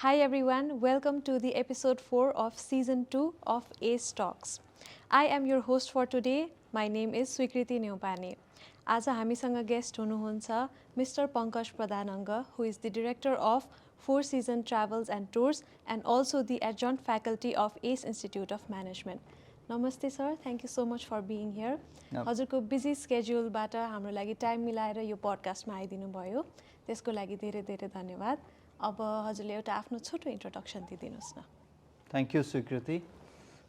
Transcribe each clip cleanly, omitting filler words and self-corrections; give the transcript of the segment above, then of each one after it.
Hi everyone, welcome to the episode 4 of season 2 of ACE Talks. I am your host for today. My name is Swikritee Neupane. आज हामीसँग guest हुनुहुन्छ Mr. Pankaj Pradhananga, who is the director of Four Season Travels and Tours and also the adjunct faculty of ACE Institute of Management. Namaste sir, thank you so much for being here. हजुरको busy स्केड्युलबाट हाम्रो लागि time मिलाएर यो पडकास्टमा आइदिनु भयो त्यसको लागि धेरै धेरै धन्यवाद. अब हजुरले एउटा आफ्नो छोटो इन्ट्रोडक्सन दिदिनुस् न. Thank you, Swikritee.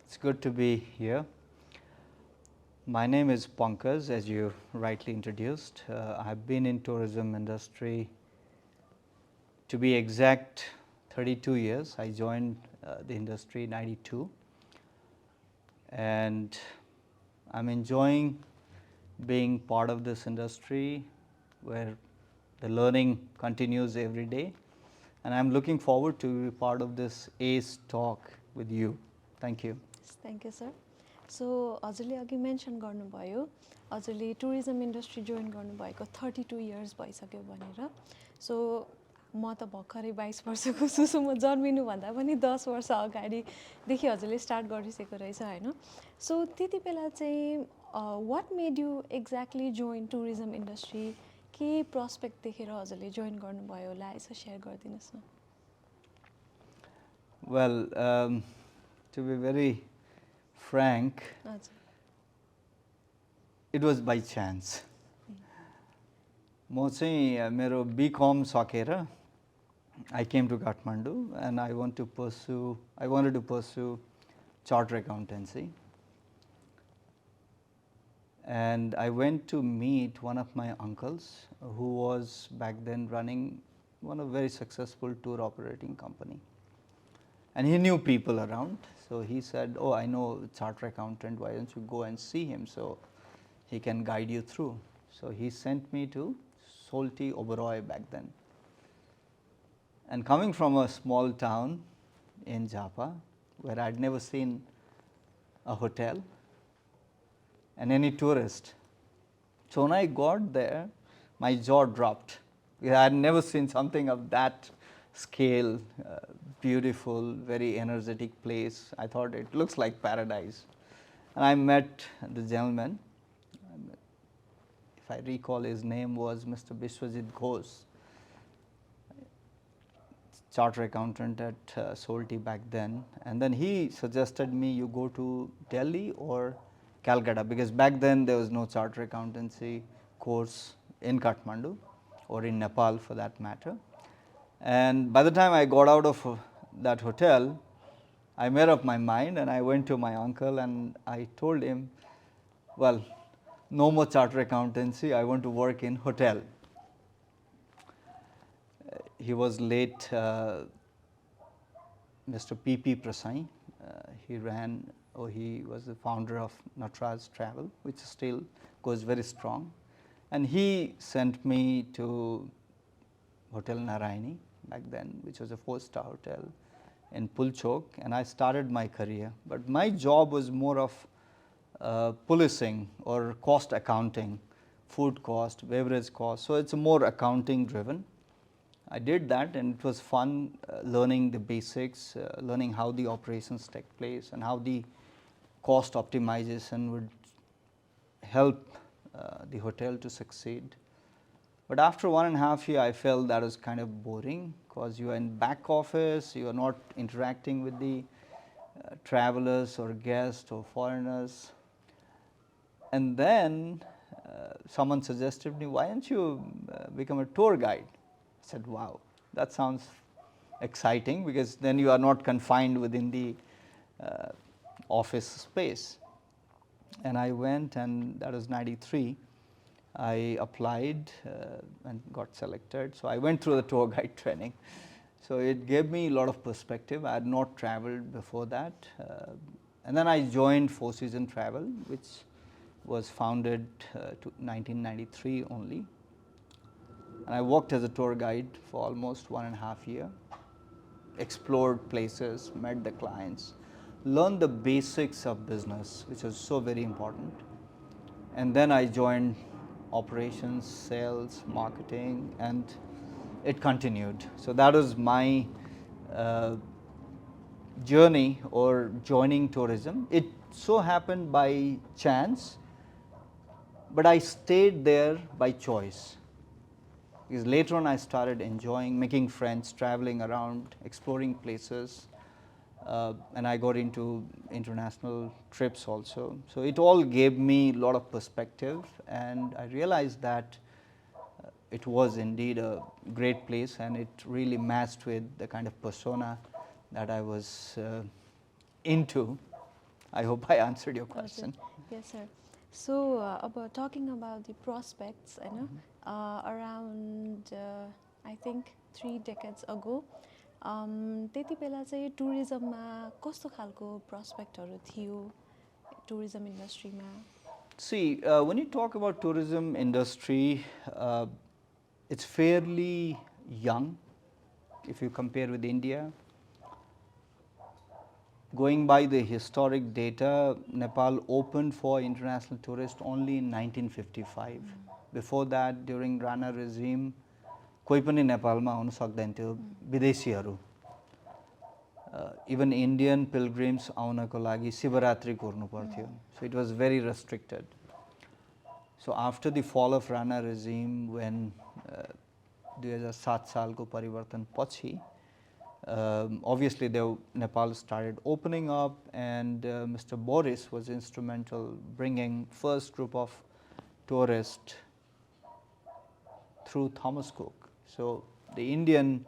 It's good to be here. My name is Pankaj, as you rightly introduced. I've been in tourism industry, to be exact, 32 years. I joined the industry in 92. And I'm enjoying being part of this industry where the learning continues every day. And I'm looking forward to be part of this ACE talk with you. Thank you. Thank you, sir. So, हजुरले अघि mention गर्नुभयो हजुरले tourism industry join गर्नुभएको 32 years भइसक्यो भनेर. सो म त भर्खरै 22 वर्षको छु. सो म जन्मिनुभन्दा पनि 10 वर्ष अगाडिदेखि हजुरले स्टार्ट गरिसकेको रहेछ होइन. सो त्यति बेला चाहिँ वाट मेड यु एक्ज्याक्टली जोइन टुरिज्म इन्डस्ट्री, के प्रोस्पेक्ट देखेर हजुरले जोइन गर्नुभयो होला यसो सेयर गरिदिनुहोस् न. Well, to be very frank, it was by chance. म चाहिँ मेरो BCom सकेर I came to Kathmandu and I wanted to pursue chartered accountancy. And I went to meet one of my uncles who was back then running one of very successful tour operating company. And he knew people around. So he said, oh, I know a chartered accountant, why don't you go and see him so he can guide you through. So he sent me to Swikritee Oberoi back then. And coming from a small town in Japa, where I'd never seen a hotel and any tourist. So when I got there, my jaw dropped. I had never seen something of that scale, beautiful, very energetic place. I thought it looks like paradise. And I met the gentleman. If I recall, his name was Mr. Biswajit Ghosh, chartered accountant at Swikritee back then. And then he suggested me you go to Delhi or Calcutta, because back then there was no chartered accountancy course in Kathmandu or in Nepal for that matter. And by the time I got out of that hotel, I made up my mind and I went to my uncle and I told him, well, no more chartered accountancy, I want to work in hotel. He was late, Mr. P.P. Prasai. He was the founder of Natraj Travel, which still goes very strong. And he sent me to Hotel Narayani back then, which was a 4-star hotel in Pulchok, and I started my career. But my job was more of policing or cost accounting, food cost, beverage cost. So it's more accounting driven. I did that and it was fun learning the basics, learning how the operations take place and how the cost optimization would help the hotel to succeed. But after 1.5 years, I felt that was kind of boring because you are in back office, you are not interacting with the travelers or guests or foreigners. And then someone suggested me, why don't you become a tour guide? I said, wow, that sounds exciting because then you are not confined within the office space. And I went, and that was 93. I applied and got selected. So I went through the tour guide training. So it gave me a lot of perspective. I had not traveled before that. And then I joined Four Season Travel, which was founded to 1993 only. And I worked as a tour guide for almost 1.5 years, explored places, met the clients, learned the basics of business, which was so very important. And then I joined operations, sales, marketing, and it continued. So that was my uh, journey or joining tourism. It so happened by chance, but I stayed there by choice. Because later on I started enjoying making friends, traveling around, exploring places, and I got into international trips also. So it all gave me a lot of perspective, and I realized that it was indeed a great place, and it really matched with the kind of persona that I was into. I hope I answered your question. Yes, sir. So, about talking about the prospects, around I think 3 decades ago, त्यति बेला चाहिँ टुरिज्ममा कस्तो खालको प्रस्पेक्टहरू थियो tourism इन्डस्ट्रीमा? See, when you talk about tourism industry, it's fairly young if you compare with India. Going by the historic data, Nepal opened for international tourists only in 1955. Before that, during Rana regime, कोही पनि नेपालमा आउन सक्दैन थियो विदेशीहरू. Even Indian pilgrims आउनको लागि शिवरात्रि कुर्नु पर्थ्यो. So it was very restricted. So after the fall of Rana regime, when 2007 सालको परिवर्तन पछि, obviously Nepal started opening up, and Mr. Boris was instrumental bringing first group of tourists through Thomas Cook. So the Indian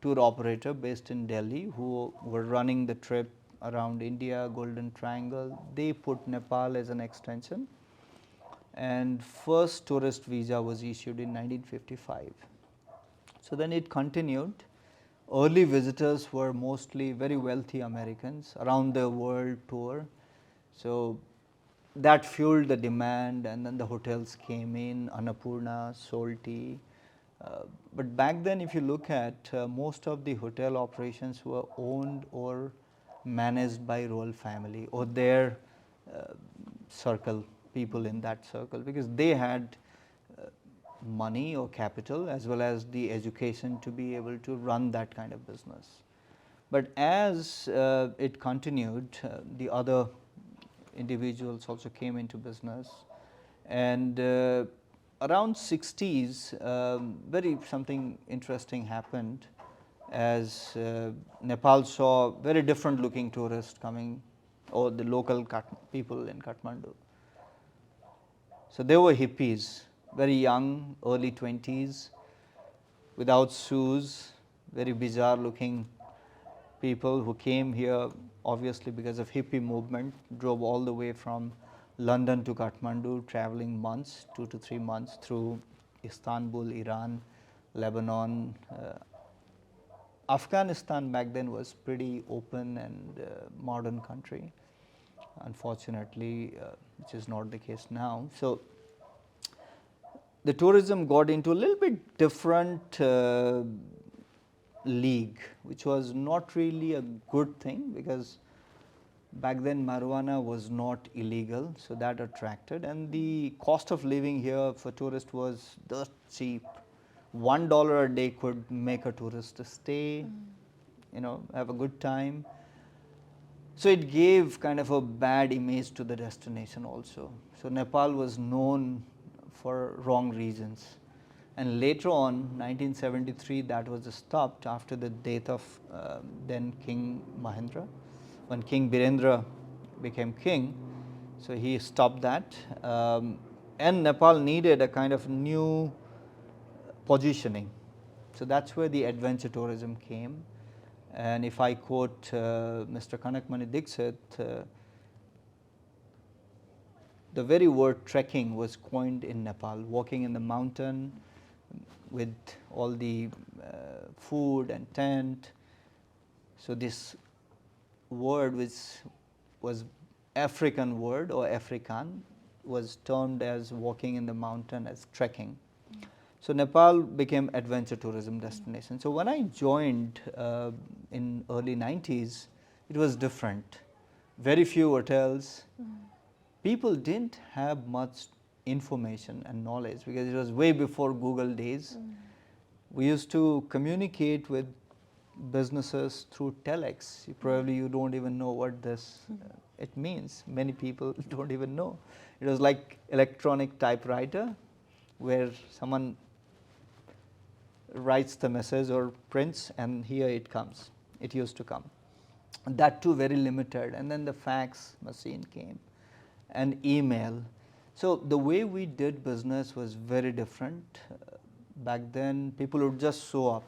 tour operator based in Delhi, who were running the trip around India, Golden Triangle, they put Nepal as an extension, and first tourist visa was issued in 1955. So then it continued. Early visitors were mostly very wealthy Americans around the world tour. So that fueled the demand, and then the hotels came in, Annapurna, Solti. But back then, if you look at most of the hotel operations were owned or managed by royal family or their circle, people in that circle, because they had money or capital as well as the education to be able to run that kind of business. But as it continued, the other individuals also came into business, and around 60s, very something interesting happened as Nepal saw very different looking tourists coming, or the local people in Kathmandu. So they were hippies, very young, early 20s, without shoes, very bizarre looking people who came here obviously because of hippie movement, drove all the way from London to Kathmandu, traveling months, 2 to 3 months through Istanbul, Iran, Lebanon. Afghanistan back then was pretty open and modern country, unfortunately, which is not the case now. So the tourism got into a little bit different league, which was not really a good thing, because back then marijuana was not illegal, so that attracted, and the cost of living here for tourists was just cheap. $1 a day could make a tourist stay, have a good time. So it gave kind of a bad image to the destination also. So Nepal was known for wrong reasons. And later on, 1973, that was stopped after the death of then King Mahendra. When King Birendra became king, so he stopped that. And Nepal needed a kind of new positioning. So that's where the adventure tourism came. And if I quote Mr. Kanakmani Dixit, the very word trekking was coined in Nepal, walking in the mountain with all the food and tent. So this word, which was African word or Afrikaan, was termed as walking in the mountain as trekking. So Nepal became adventure tourism destination. So when I joined in early 90s, it was different. Very few hotels. People didn't have much information and knowledge because it was way before Google days. We used to communicate with businesses through telex. Probably you don't even know what this it means. Many people don't even know. It was like electronic typewriter where someone writes the message or prints and here it comes. It used to come. That too very limited, and then the fax machine came and email. So the way we did business was very different. Back then people would just show up.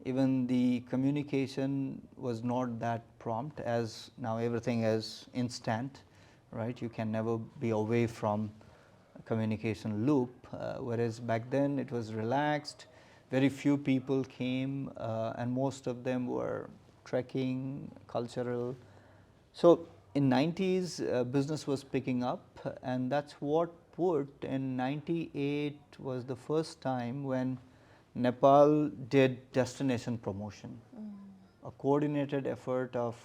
Even the communication was not that prompt as now. Everything is instant, right? You can never be away from a communication loop, whereas back then it was relaxed. Very few people came, and most of them were trekking, cultural. So in 90s, business was picking up, and that's what put in 98 was the first time when Nepal did destination promotion, a coordinated effort of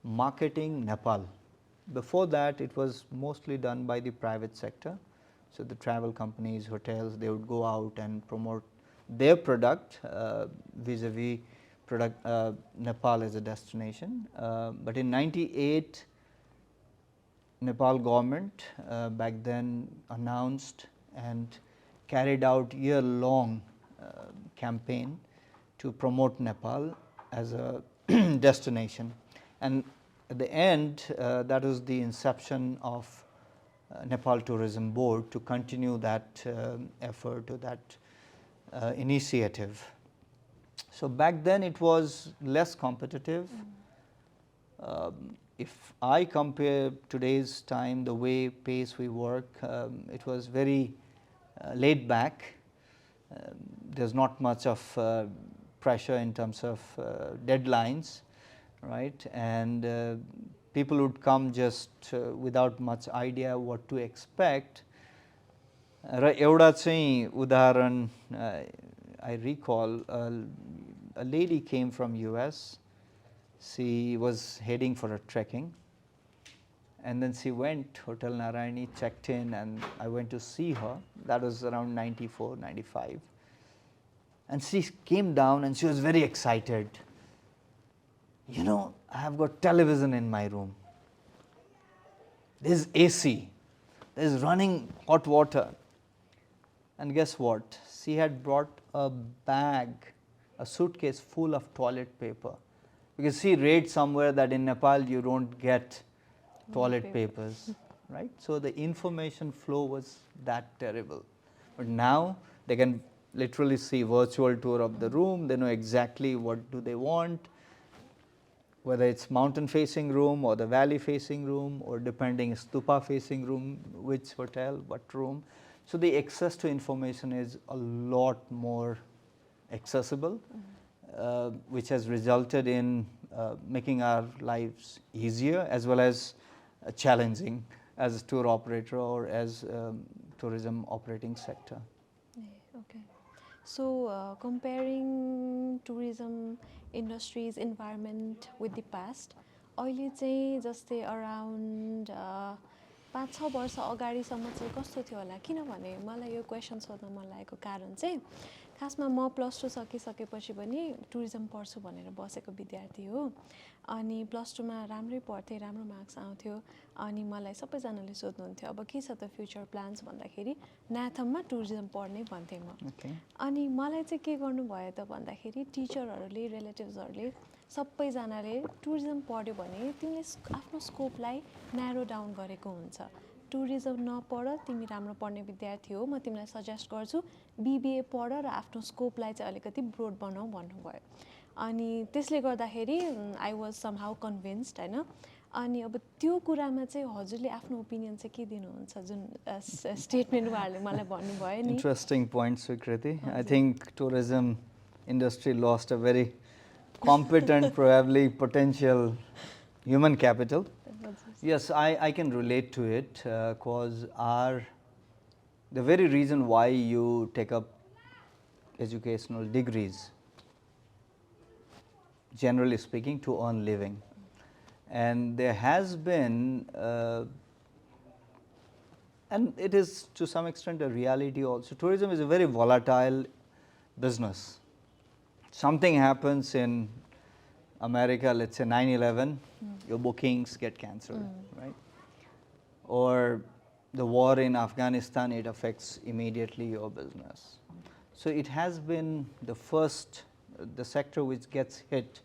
marketing Nepal. Before that, it was mostly done by the private sector. So the travel companies, hotels, they would go out and promote their product vis-a-vis product Nepal as a destination. But in 98, Nepal government back then announced and carried out year-long campaign to promote Nepal as a destination. And at the end, that was the inception of Nepal Tourism Board to continue that effort, to that initiative. So back then it was less competitive. If I compare today's time, the way pace we work, it was very laid back. There's not much of pressure in terms of deadlines, right? And people would come just without much idea what to expect. र एउटा चाहिँ उदाहरण I recall, a lady came from US. She was heading for a trekking, and then she went Hotel Narayani, checked in, and I went to see her. That was around 94, 95. And she came down and she was very excited. You know, I have got television in my room. There's AC. There's running hot water. And guess what? She had brought a bag, a suitcase full of toilet paper. Because she read somewhere that in Nepal you don't get toilet papers, right? So the information flow was that terrible. But now they can literally see virtual tour of the room. They know exactly what do they want, whether it's mountain facing room or the valley facing room, or depending stupa facing room, which hotel, what room. So the access to information is a lot more accessible, which has resulted in making our lives easier as well as challenging as a tour operator or as tourism operating sector. Yeah, okay. So comparing tourism industry's environment with the past, अहिले चाहिँ जस्तै around 5-6 वर्ष अगाडिसम्म चाहिँ कस्तो थियो होला? किनभने मलाई यो क्वेसन सोध्न मन लागेको कारण चाहिँ खासमा म +2 सकिसकेपछि पनि टुरिज्म पढ्छु भनेर बसेको विद्यार्थी हो। अनि +2 मा राम्रै पढ्थेँ, राम्रो मार्क्स आउँथ्यो। अनि मलाई सबैजनाले सोध्नुहुन्थ्यो अब के छ त फ्युचर प्लान्स भन्दाखेरि नाथममा टुरिज्म पढ्ने भन्थेँ म। अनि मलाई चाहिँ के गर्नुभयो त भन्दाखेरि टिचरहरूले, रिलेटिभ्सहरूले सबैजनाले टुरिज्म पढ्यो भने तिमीले आफ्नो स्कोपलाई न्यारो डाउन गरेको हुन्छ। टुरिज्म नपढ, तिमी राम्रो पढ्ने विद्यार्थी हो, म तिमीलाई सजेस्ट गर्छु BBA पढ र आफ्नो स्कोपलाई चाहिँ अलिकति ब्रोड बनाऊ भन्नुभयो। अनि त्यसले गर्दाखेरि आई वाज समहाउ कन्भिन्स्ड हैन। अनि अब त्यो कुरामा चाहिँ हजुरले आफ्नो ओपिनियन चाहिँ के दिनुहुन्छ जुन स्टेटमेन्ट उहाँहरूले मलाई भन्नुभयो नि? Interesting point, Swikritee. I think tourism industry lost a very competent, probably potential human capital. Yes, I can relate to it because the very reason why you take up educational degrees, generally speaking, to earn living. And there has been, and it is to some extent a reality also, tourism is a very volatile business. something happens in America, let's say 9/11, your bookings get cancelled, right? Or the war in Afghanistan, it affects immediately your business. So it has been the sector which gets hit.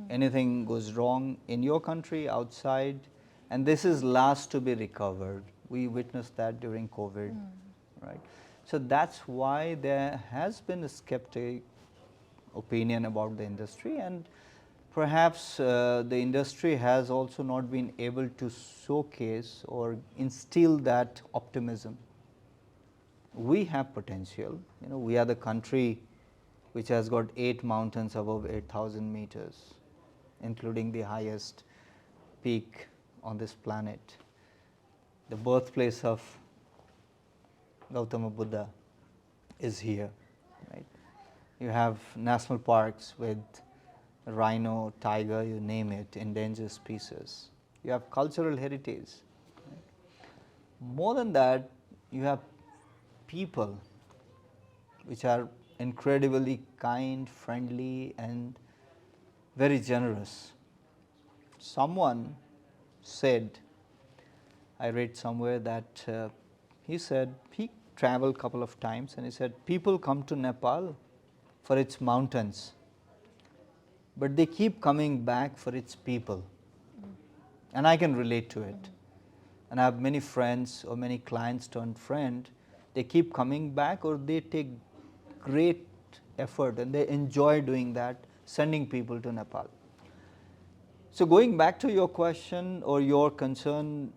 Anything goes wrong in your country, outside, and this is last to be recovered. We witnessed that during COVID, right? So that's why there has been a skeptic opinion about the industry, and perhaps the industry has also not been able to showcase or instill that optimism. We have potential. We are the country which has got 8 mountains above 8,000 meters, including the highest peak on this planet. The birthplace of Gautama Buddha is here, right? You have national parks with rhino, tiger, you name it, endangered species. You have cultural heritage. More than that, you have people which are incredibly kind, friendly, and very generous. Someone said, I read somewhere that he said he traveled a couple of times, and he said people come to Nepal for its mountains, but they keep coming back for its people. And I can relate to it. And I have many friends or many clients turned friend. They keep coming back, or they take great effort and they enjoy doing that, sending people to Nepal. So going back to your question or your concern,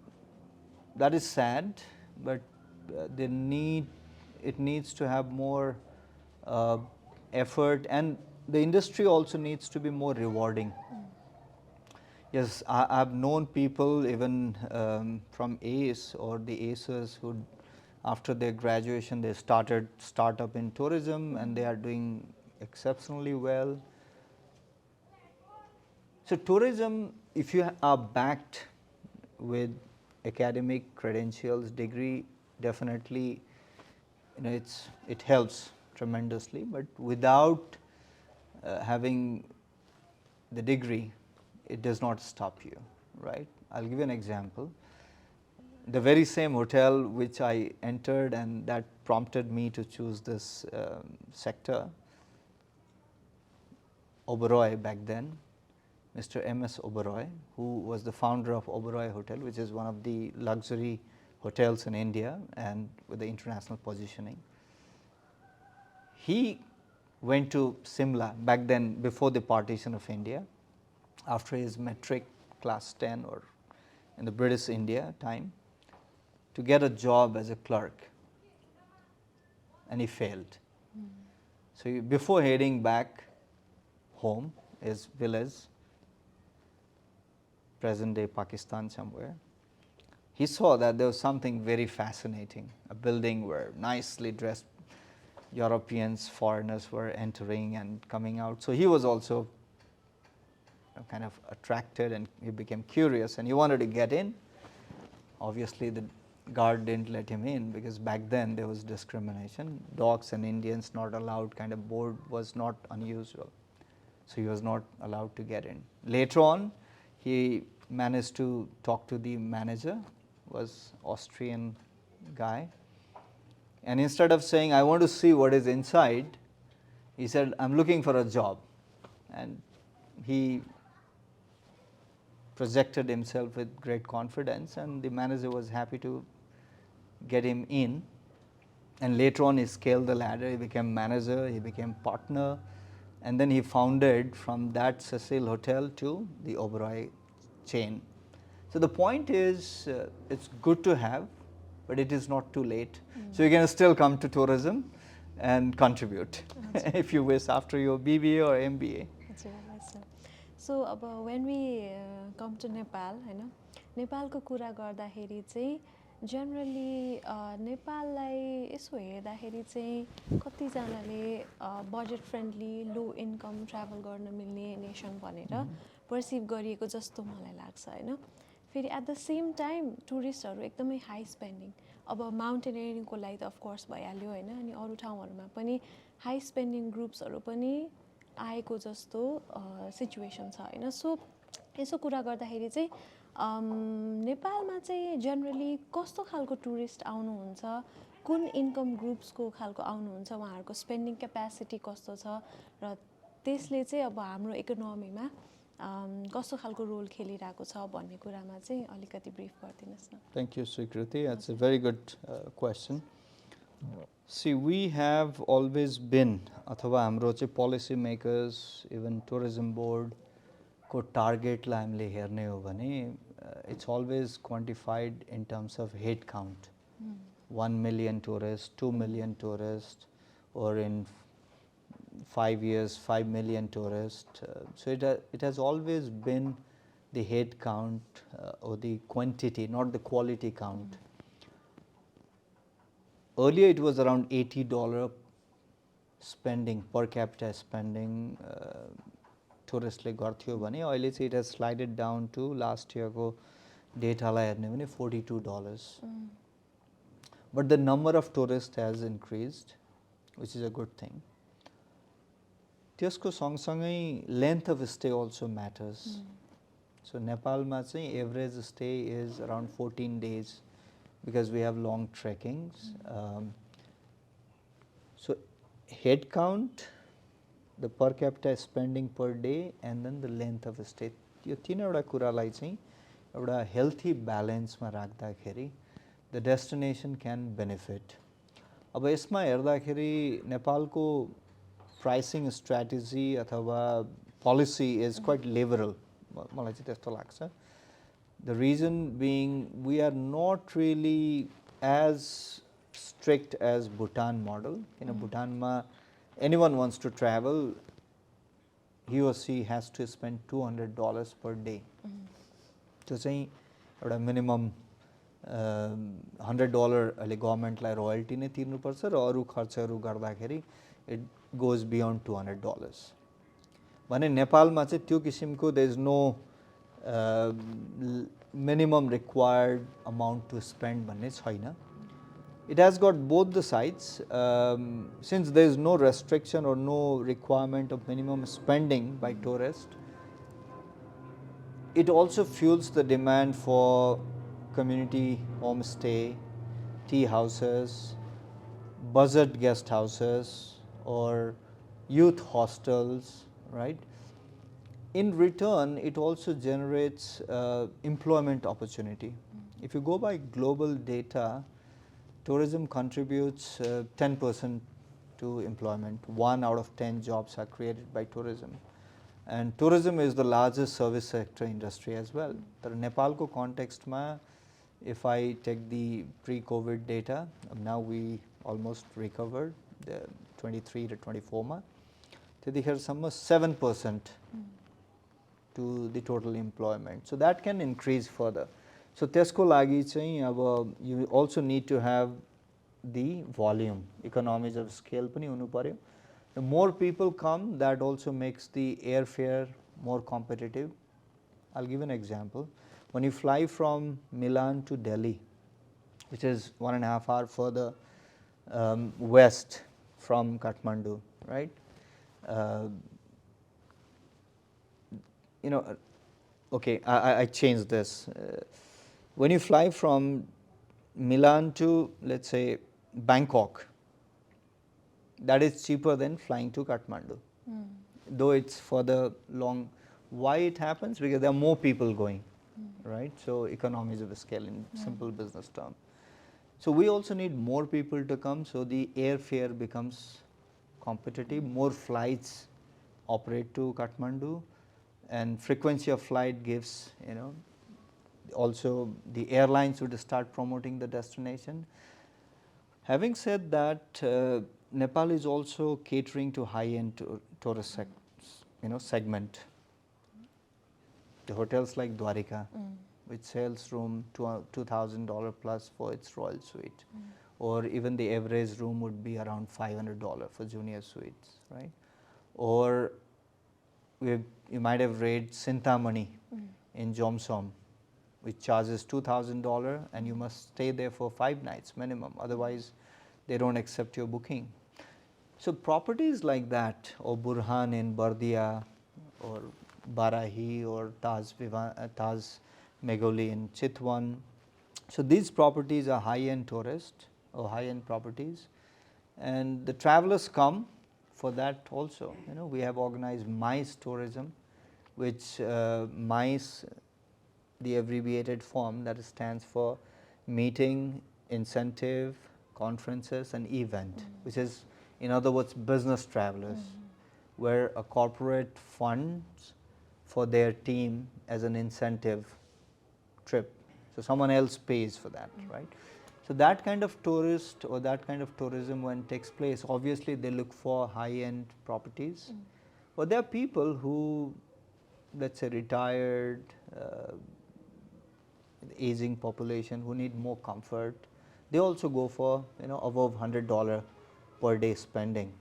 that is sad, but it needs to have more effort, and the industry also needs to be more rewarding. Yes, I've known people even from ACE or the ACEs who, after their graduation, they started startup in tourism and they are doing exceptionally well. So tourism, if you are backed with academic credentials, degree, definitely, it helps tremendously. But without having the degree, it does not stop you, right? I'll give you an example. The very same hotel which I entered and that prompted me to choose this sector, Oberoi back then, Mr. M.S. Oberoi, who was the founder of Oberoi Hotel, which is one of the luxury hotels in India and with the international positioning. He went to Simla back then, before the partition of India, after his metric class 10 or in the British India time, to get a job as a clerk, and he failed. So before heading back home, his village, present day Pakistan somewhere, he saw that there was something very fascinating, a building where nicely dressed Europeans, foreigners were entering and coming out. So he was also kind of attracted, and he became curious and he wanted to get in. Obviously the guard didn't let him in because back then there was discrimination. Dogs and Indians not allowed kind of board was not unusual. So he was not allowed to get in. Later on, he managed to talk to the manager, was Austrian guy. And instead of saying, I want to see what is inside, he said, I'm looking for a job. And he projected himself with great confidence, and the manager was happy to get him in. And later on, he scaled the ladder, he became manager, he became partner, and then he founded from that Cecil Hotel to the Oberoi chain. So the point is, it's good to have, but it is not too late. So you can still come to tourism and contribute if you wish after your BBA or MBA. So when we come to Nepal, नेपालको कुरा गर्दाखेरि चाहिँ generally नेपाललाई यसो हेर्दाखेरि चाहिँ कतिजनाले budget friendly, low income travel गर्न मिल्ने नेसन भनेर perceive गरिएको जस्तो मलाई लाग्छ हैन. फेरि at the same time टुरिस्टहरु एकदमै high spending. अब mountaineering को लागि त of course भइहाल्यो हैन, अनि अरु ठाउँहरुमा पनि high spending ग्रुप्सहरु पनि आएको जस्तो सिचुएसन छ हैन। सो यसो कुरा गर्दाखेरि चाहिँ नेपालमा चाहिँ जेनरली कस्तो खालको टुरिस्ट आउनुहुन्छ, कुन इन्कम ग्रुप्सको खालको आउनुहुन्छ, उहाँहरूको स्पेन्डिङ क्यापेसिटी कस्तो छ र त्यसले चाहिँ अब हाम्रो इकोनोमीमा कस्तो खालको रोल खेलिरहेको छ भन्ने कुरामा चाहिँ अलिकति ब्रिफ गरिदिनुहोस् न। Thank you, Swikritee. That's a very good question. See, we have always been, अथवा हाम्रो चाहिँ policy makers, even tourism board को target लाई हामीले हेर्ने हो भने it's always quantified in terms of head count. 1 million tourists, 2 million tourists, or in 5 years 5 million tourists. So it has always been the head count or the quantity, not the quality count. Earlier it was around $80 spending, per capita spending touristले गर्थ्यो भने अहिले चाहिँ it has slided down to last year को डेटालाई हेर्ने भने $42. But the number of tourists has increased, which is a good thing. त्यसको सँगसँगै length of stay also matters. So नेपालमा चाहिँ average stay is around 14 days because we have long trekkings. So head count, the per capita spending per day, and then the length of stay. यो तीनवटा कुरालाई चाहिँ एउटा healthy balance मा राख्दाखेरि the destination can benefit. अब यसमा हेर्दाखेरि नेपालको pricing strategy अथवा policy is quite liberal. मलाई चाहिँ त्यस्तो लाग्छ. The reason being we are not really as strict as Bhutan model. In Bhutanमा anyone wants to travel, he or she has to spend $200 per day. त्यो चाहिँ एउटा minimum $100 अहिले गभर्मेन्टलाई royalty नै तिर्नुपर्छ र अरू खर्चहरू गर्दाखेरि it goes beyond $200. भने नेपालमा चाहिँ त्यो किसिमको there is no minimum required amount to spend भन्ने छैन. It has got both the sides. Since there is no restriction or no requirement of minimum spending by tourists, it also fuels the demand for community homestay, tea houses, budget guest houses, or youth hostels, right? In return, it also generates employment opportunity. If you go by global data, tourism contributes 10% to employment. 1 out of 10 jobs are created by tourism. And tourism is the largest service sector industry as well. तर नेपालको कन्टेक्स्टमा if I take the pre-COVID data, now we almost recovered the 23 to 24 मा त्यतिखेरसम्म 7% to the total employment. So that can increase further. So त्यसको लागि चाहिँ अब you also need to have the volume, economies of scale पनि हुनु पर्यो. The more people come, that also makes the airfare more competitive. I'll give an example. When you fly from Milan to Delhi, which is 1.5 hours further west from Kathmandu, right? Okay, I changed this. When you fly from Milan to, let's say, Bangkok, that is cheaper than flying to Kathmandu, though it's further long. Why it happens? Because there are more people going, right? So economies of scale in simple business term. So we also need more people to come, so the airfare becomes competitive. More flights operate to Kathmandu, and frequency of flight gives, also the airlines would start promoting the destination. Having said that, Nepal is also catering to high-end tourist segment. The hotels like Dwarika, which sells room $2,000 plus for its royal suite, or even the average room would be around $500 for junior suites, right? Or you might have read Sintamani in Jomsom, which charges $2,000 and you must stay there for 5 nights minimum, otherwise they don't accept your booking. So properties like that, or Burhan in Bardia, or Barahi, or Taj Megoli in Chitwan. So these properties are high-end tourist or high-end properties, and the travelers come for that also. We have organized MICE tourism, which MICE, the abbreviated form that stands for meeting, incentive, conferences and event, which is in other words business travelers, where a corporate funds for their team as an incentive trip. So someone else pays for that, right? So that kind of tourist or that kind of tourism when takes place, obviously they look for high-end properties. But there are people who, let's say, retired, aging population who need more comfort. They also go for above $100 per day spending.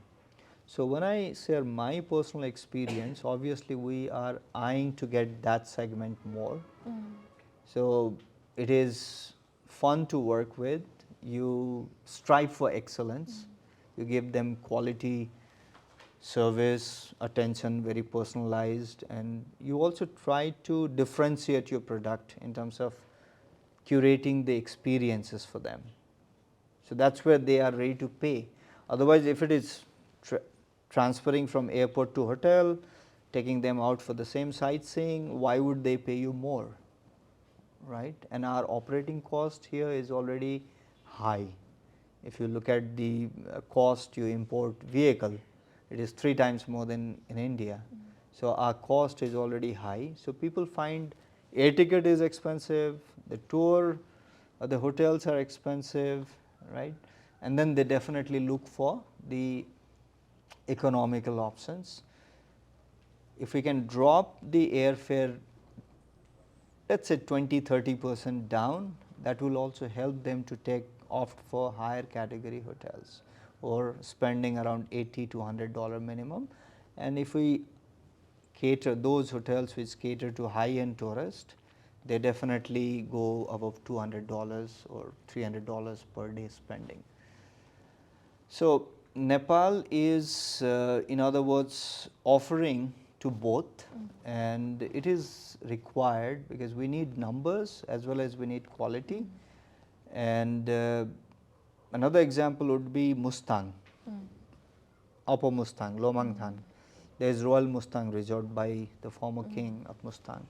So when I share my personal experience, obviously we are eyeing to get that segment more. So it is fun to work with. You strive for excellence. You give them quality service, attention, very personalized, and you also try to differentiate your product in terms of curating the experiences for them. So that's where they are ready to pay. Otherwise, if it is transferring from airport to hotel, taking them out for the same sightseeing, why would they pay you more? Right? And our operating cost here is already high. If you look at the cost you import vehicle, it is 3 times more than in India. So our cost is already high. So people find air ticket is expensive, the tour, the hotels are expensive, right? And then they definitely look for the economical options. If we can drop the airfare, let's say 20-30% down, that will also help them to opt for higher category hotels or spending around $80 to $100 minimum. And if we cater those hotels which cater to high-end tourists, they definitely go above $200 or $300 per day spending. So Nepal is, in other words, offering to both, and it is required because we need numbers as well as we need quality. And another example would be Mustang, Upper Mustang, Lomangthan. There is Royal Mustang Resort by the former king of Mustang.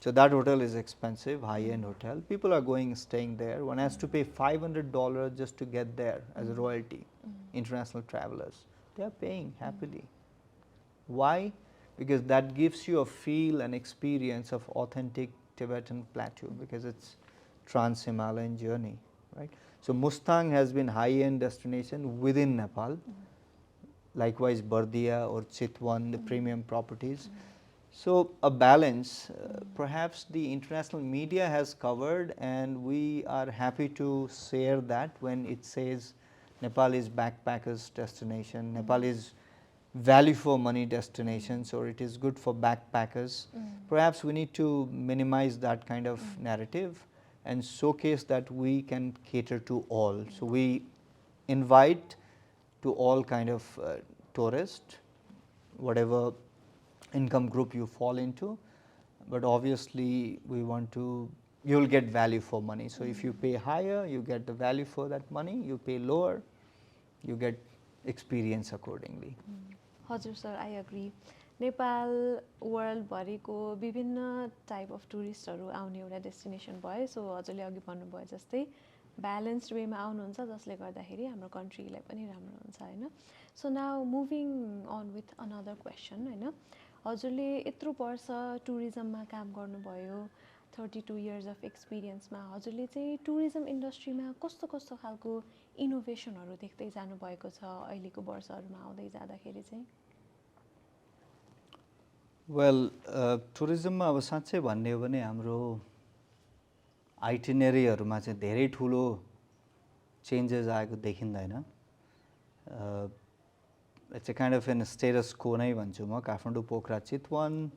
So that hotel is expensive, high-end hotel. People are staying there. One has to pay $500 just to get there as a royalty. International travelers, they are paying happily. Why? Because that gives you a feel and experience of authentic Tibetan plateau, because it's trans-Himalayan journey, right? So Mustang has been high-end destination within Nepal. Likewise Bardia or Chitwan, the premium properties. So a balance, perhaps the international media has covered, and we are happy to share that when it says Nepal is backpackers destination, Nepal is value for money destinations, or it is good for backpackers. Perhaps we need to minimize that kind of narrative and showcase that we can cater to all. So we invite to all kind of tourists, whatever income group you fall into, but obviously we want to, you will get value for money. So if you pay higher, you get the value for that money. You pay lower, you get experience accordingly. हजुर sir, I agree. Nepal वर्ल्डभरिको विभिन्न type of टुरिस्टहरू आउने एउटा destination भयो. सो हजुरले अघि भन्नुभयो जस्तै ब्यालेन्स्ड वेमा आउनुहुन्छ, जसले गर्दाखेरि हाम्रो कन्ट्रीलाई पनि राम्रो हुन्छ होइन. So now moving on with another question होइन. हजुरले यत्रो वर्ष टुरिज्ममा काम गर्नुभयो, 32 इयर्स अफ एक्सपिरियन्समा हजुरले चाहिँ टुरिज्म इन्डस्ट्रीमा कस्तो कस्तो खालको इनोभेसनहरू देख्दै जानुभएको छ अहिलेको वर्षहरूमा आउँदै जाँदाखेरि चाहिँ? वेल, टुरिज्ममा अब साँच्चै भन्ने हो भने हाम्रो आइटिनेरीहरूमा चाहिँ धेरै ठुलो चेन्जेस आएको देखिँदैन. It's a kind of an status को नै भन्छु म. काठमाडौँ, पोखरा, चितवन,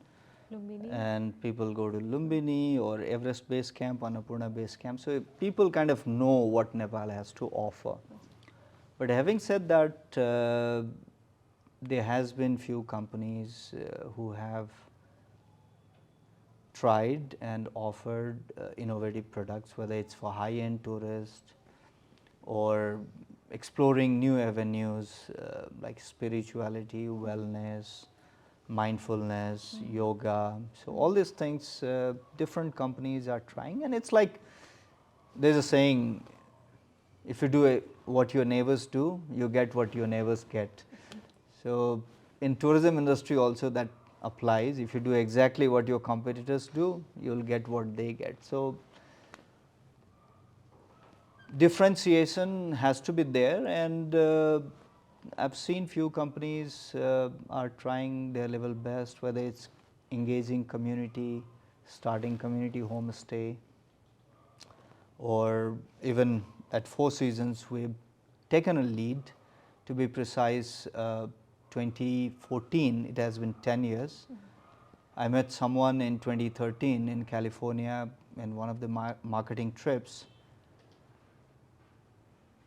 and people go to Lumbini or Everest Base Camp, Annapurna Base Camp. So people kind of know what Nepal has to offer. But having said that, there has been few companies who have tried and offered innovative products, whether it's for high-end tourists or exploring new avenues like spirituality, wellness, mindfulness, yoga. So all these things, different companies are trying, and it's like there's a saying: if you do what your neighbors do, you get what your neighbors get. So in tourism industry also that applies. If you do exactly what your competitors do, you'll get what they get. So differentiation has to be there, and I've seen few companies are trying their level best, whether it's engaging community, starting community homestay, or even at Four Seasons we've taken a lead. To be precise, 2014, it has been 10 years. I met someone in 2013 in California in one of the marketing trips,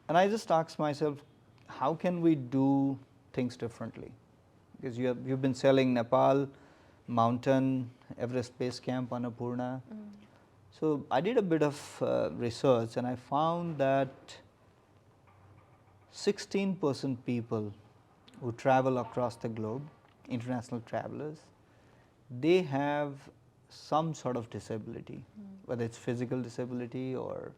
and I just asked myself, how can we do things differently? Because you've been selling Nepal, mountain, Everest Base Camp, Annapurna. So I did a bit of research, and I found that 16% people who travel across the globe, international travelers, they have some sort of disability, whether it's physical disability or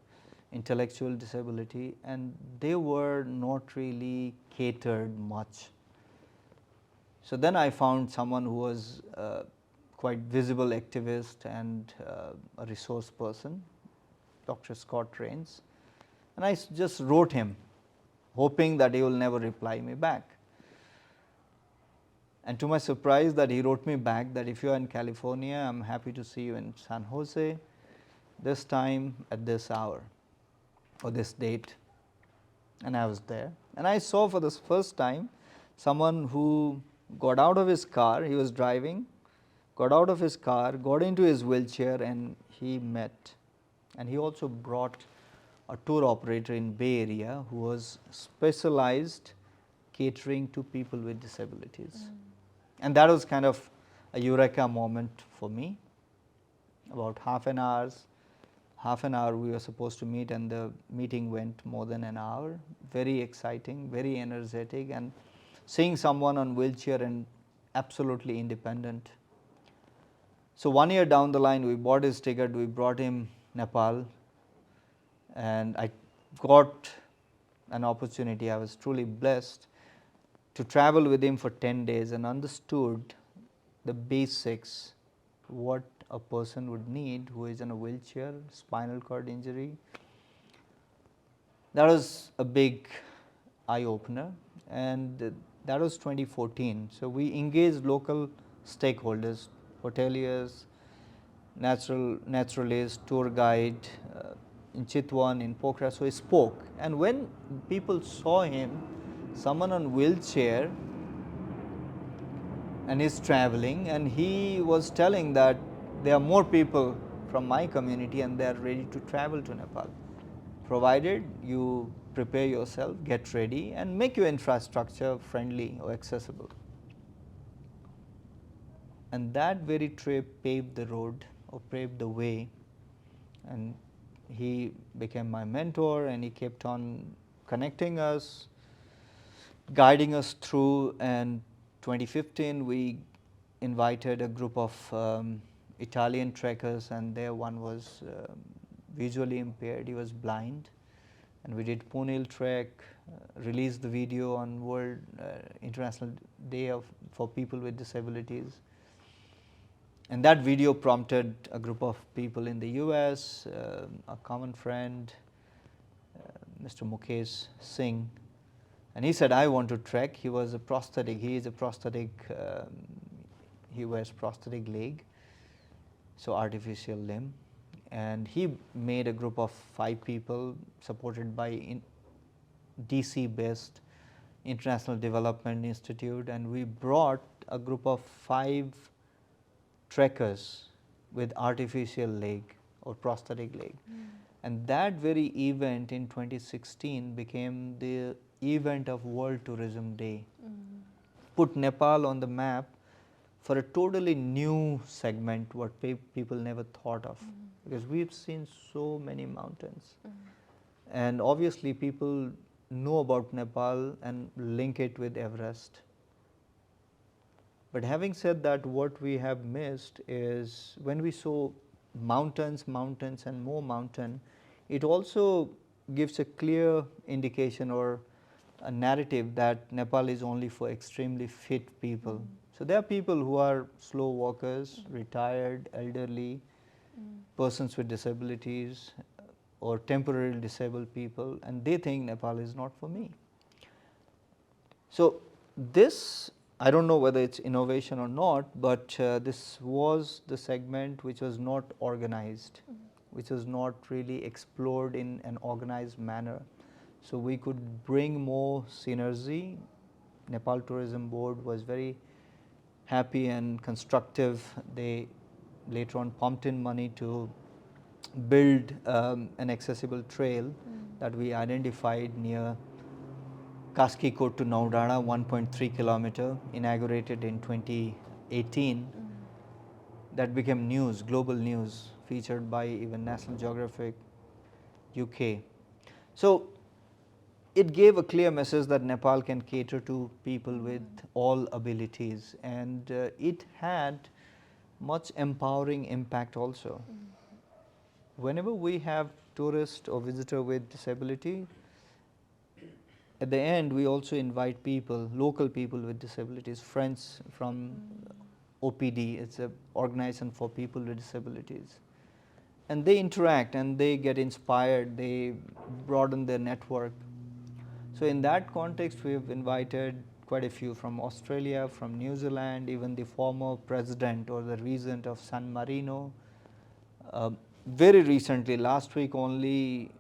intellectual disability, and they were not really catered much. So then I found someone who was quite visible activist and a resource person, Dr. Scott Rains, and I just wrote him, hoping that he will never reply me back. And to my surprise, that he wrote me back that if you are in California, I'm happy to see you in San Jose, this time at this hour or this date. And I was there, and I saw for the first time someone who got out of his car, he was driving, got out of his car, got into his wheelchair, and he met. And he also brought a tour operator in Bay Area who was specialized catering to people with disabilities. And that was kind of a eureka moment for me. About half an hour we were supposed to meet, and the meeting went more than an hour. Very exciting, very energetic, and seeing someone on wheelchair and absolutely independent. So 1 year down the line, we bought his ticket, we brought him Nepal, and I got an opportunity. I was truly blessed to travel with him for 10 days and understood the basics, what a person would need who is in a wheelchair, spinal cord injury. That was a big eye-opener, and that was 2014. So we engaged local stakeholders, hoteliers, naturalist, tour guide, in Chitwan, in Pokhara. So he spoke, and when people saw him, someone on wheelchair, and he's traveling, and he was telling that there are more people from my community and they are ready to travel to Nepal, provided you prepare yourself, get ready, and make your infrastructure friendly or accessible. And that very trip paved the road or paved the way, and he became my mentor, and he kept on connecting us, guiding us through. And 2015 we invited a group of Italian trekkers, and there one was visually impaired, he was blind, and we did Punil trek, released the video on World International Day for People with Disabilities. And that video prompted a group of people in the US, a common friend, Mr. Mukesh Singh, and he said, I want to trek. He was a prosthetic, he is a prosthetic, he wears prosthetic leg, so artificial limb. And he made a group of 5 people supported by DC based International Development Institute, and we brought a group of 5 trekkers with artificial leg or prosthetic leg. And that very event in 2016 became the event of World Tourism Day. Put Nepal on the map for a totally new segment, what people never thought of, because we've seen so many mountains. And obviously people know about Nepal and link it with Everest. But having said that, what we have missed is when we saw mountains, mountains and more mountain, it also gives a clear indication or a narrative that Nepal is only for extremely fit people. So there are people who are slow walkers, retired, elderly, persons with disabilities or temporarily disabled people, and they think Nepal is not for me. So this, I don't know whether it's innovation or not, but this was the segment which was not organized, which was not really explored in an organized manner. So we could bring more synergy. Nepal Tourism Board was very happy and constructive. They later on pumped in money to build an accessible trail that we identified near Kaskikot to Naudana, 1.3 kilometer, inaugurated in 2018. That became news, global news, featured by even National Geographic UK. So it gave a clear message that Nepal can cater to people with all abilities, and it had much empowering impact also. Whenever we have tourist or visitor with disability, at the end we also invite people, local people with disabilities, friends from OPD, it's an organization for people with disabilities. And they interact and they get inspired, they broaden their network. So in that context, we've invited quite a few from Australia, from New Zealand, even the former president or the regent of San Marino. Very recently, last week only,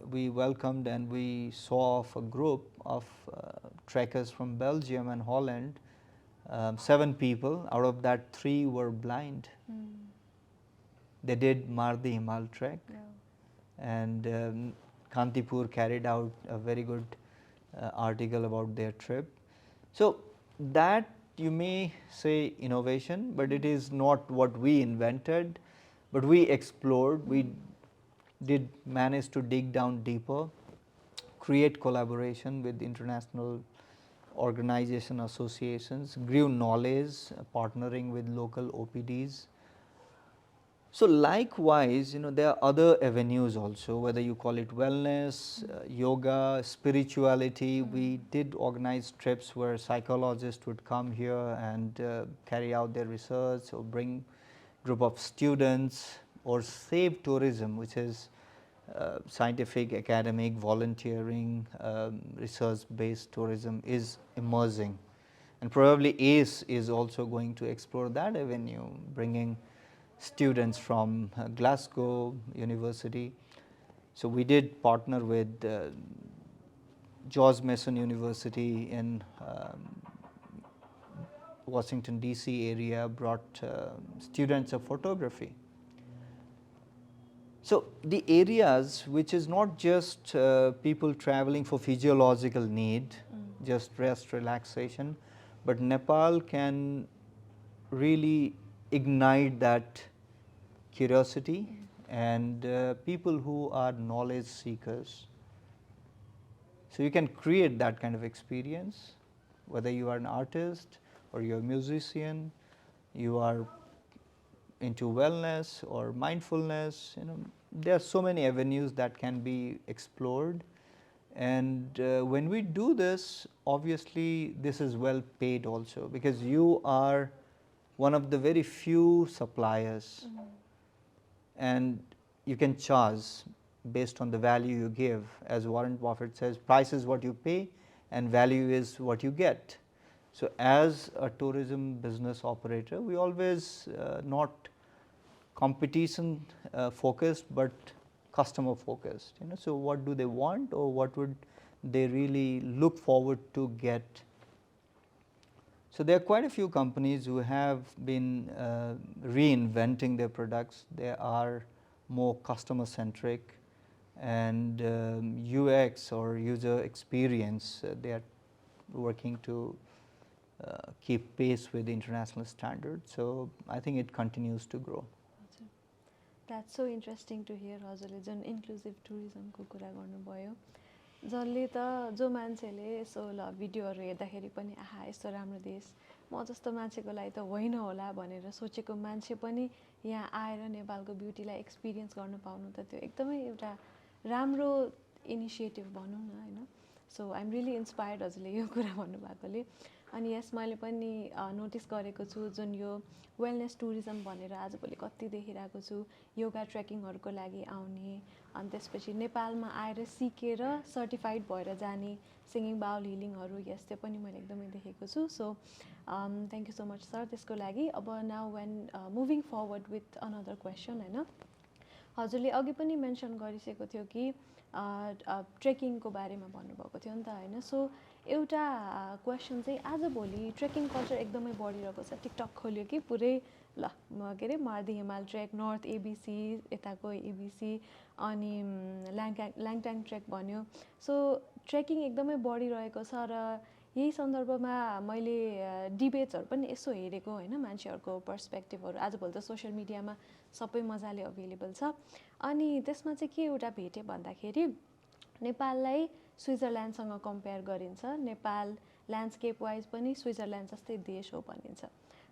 we welcomed and we saw a group of trekkers from Belgium and Holland, 7 people, out of that 3 were blind. They did Mardi Himal trek, and Kantipur carried out a very good article about their trip. So that you may say innovation, but it is not what we invented, but we explored, we did manage to dig down deeper, create collaboration with international organization associations, grew knowledge, partnering with local OPDs. So likewise, there are other avenues also, whether you call it wellness, yoga, spirituality. We did organize trips where psychologists would come here and carry out their research or bring group of students, or save tourism, which is scientific, academic, volunteering, research-based tourism is emerging. And probably ACE is also going to explore that avenue, bringing students from Glasgow University. So we did partner with George Mason University in Washington DC area, brought students of photography. So the areas which is not just people traveling for physiological need, just rest, relaxation, but Nepal can really ignite that curiosity and people who are knowledge seekers. So you can create that kind of experience, whether you are an artist or you're a musician, you are into wellness or mindfulness. There are so many avenues that can be explored, and when we do this, obviously this is well paid also, because you are one of the very few suppliers, and you can charge based on the value you give. As Warren Buffett says, price is what you pay and value is what you get. So as a tourism business operator, we always not competition focused, but customer focused. So what do they want, or what would they really look forward to get? So there are quite a few companies who have been reinventing their products. They are more customer centric, and UX or user experience, they are working to keep pace with international standards. So I think it continues to grow. That's so interesting to hear. हजुरले जुन inclusive टुरिज्मको कुरा गर्नुभयो, जसले त जो मान्छेले यसो ल भिडियोहरू हेर्दाखेरि पनि आहा यस्तो राम्रो देश, म जस्तो मान्छेको लागि त होइन होला भनेर सोचेको मान्छे पनि यहाँ आएर नेपालको ब्युटीलाई एक्सपिरियन्स गर्न पाउनु त त्यो एकदमै एउटा राम्रो इनिसिएटिभ भनौँ न होइन. सो आइ एम रियली इन्सपायर्ड हजुरले यो कुरा भन्नुभएकोले. अनि यस मैले पनि नोटिस गरेको छु जुन यो वेलनेस टुरिज्म भनेर आजभोलि कति देखिरहेको छु, योगा ट्रेकिङहरूको लागि आउने, अनि त्यसपछि नेपालमा आएर सिकेर सर्टिफाइड भएर जाने सिङ्गिङ बाउल हिलिङहरू, यस त्यो पनि मैले एकदमै देखेको छु. So thank you so much sir त्यसको लागि. अब now when moving forward with another question होइन, हजुरले अघि पनि मेन्सन गरिसकेको थियो कि ट्रेकिङको बारेमा भन्नुभएको थियो नि त होइन. सो एउटा क्वेसन चाहिँ आजभोलि ट्रेकिङ कल्चर एकदमै बढिरहेको छ. टिकटक खोल्यो कि पुरै ल के अरे मार्दी हिमाल ट्रेक, नर्थ एबिसी, यताको एबिसी, अनि ल्याङट्याङ ट्रेक भन्यो. सो ट्रेकिङ एकदमै बढिरहेको छ र यही सन्दर्भमा मैले डिबेट्सहरू पनि यसो हेरेको होइन, मान्छेहरूको पर्सपेक्टिभहरू. आजभोलि त सोसियल मिडियामा सबै मजाले अभाइलेबल छ. अनि त्यसमा चाहिँ के एउटा भेटेँ भन्दाखेरि नेपाललाई स्विजरल्यान्डसँग कम्पेयर गरिन्छ. नेपाल ल्यान्डस्केप वाइज पनि स्विजरल्यान्ड जस्तै देश हो भनिन्छ.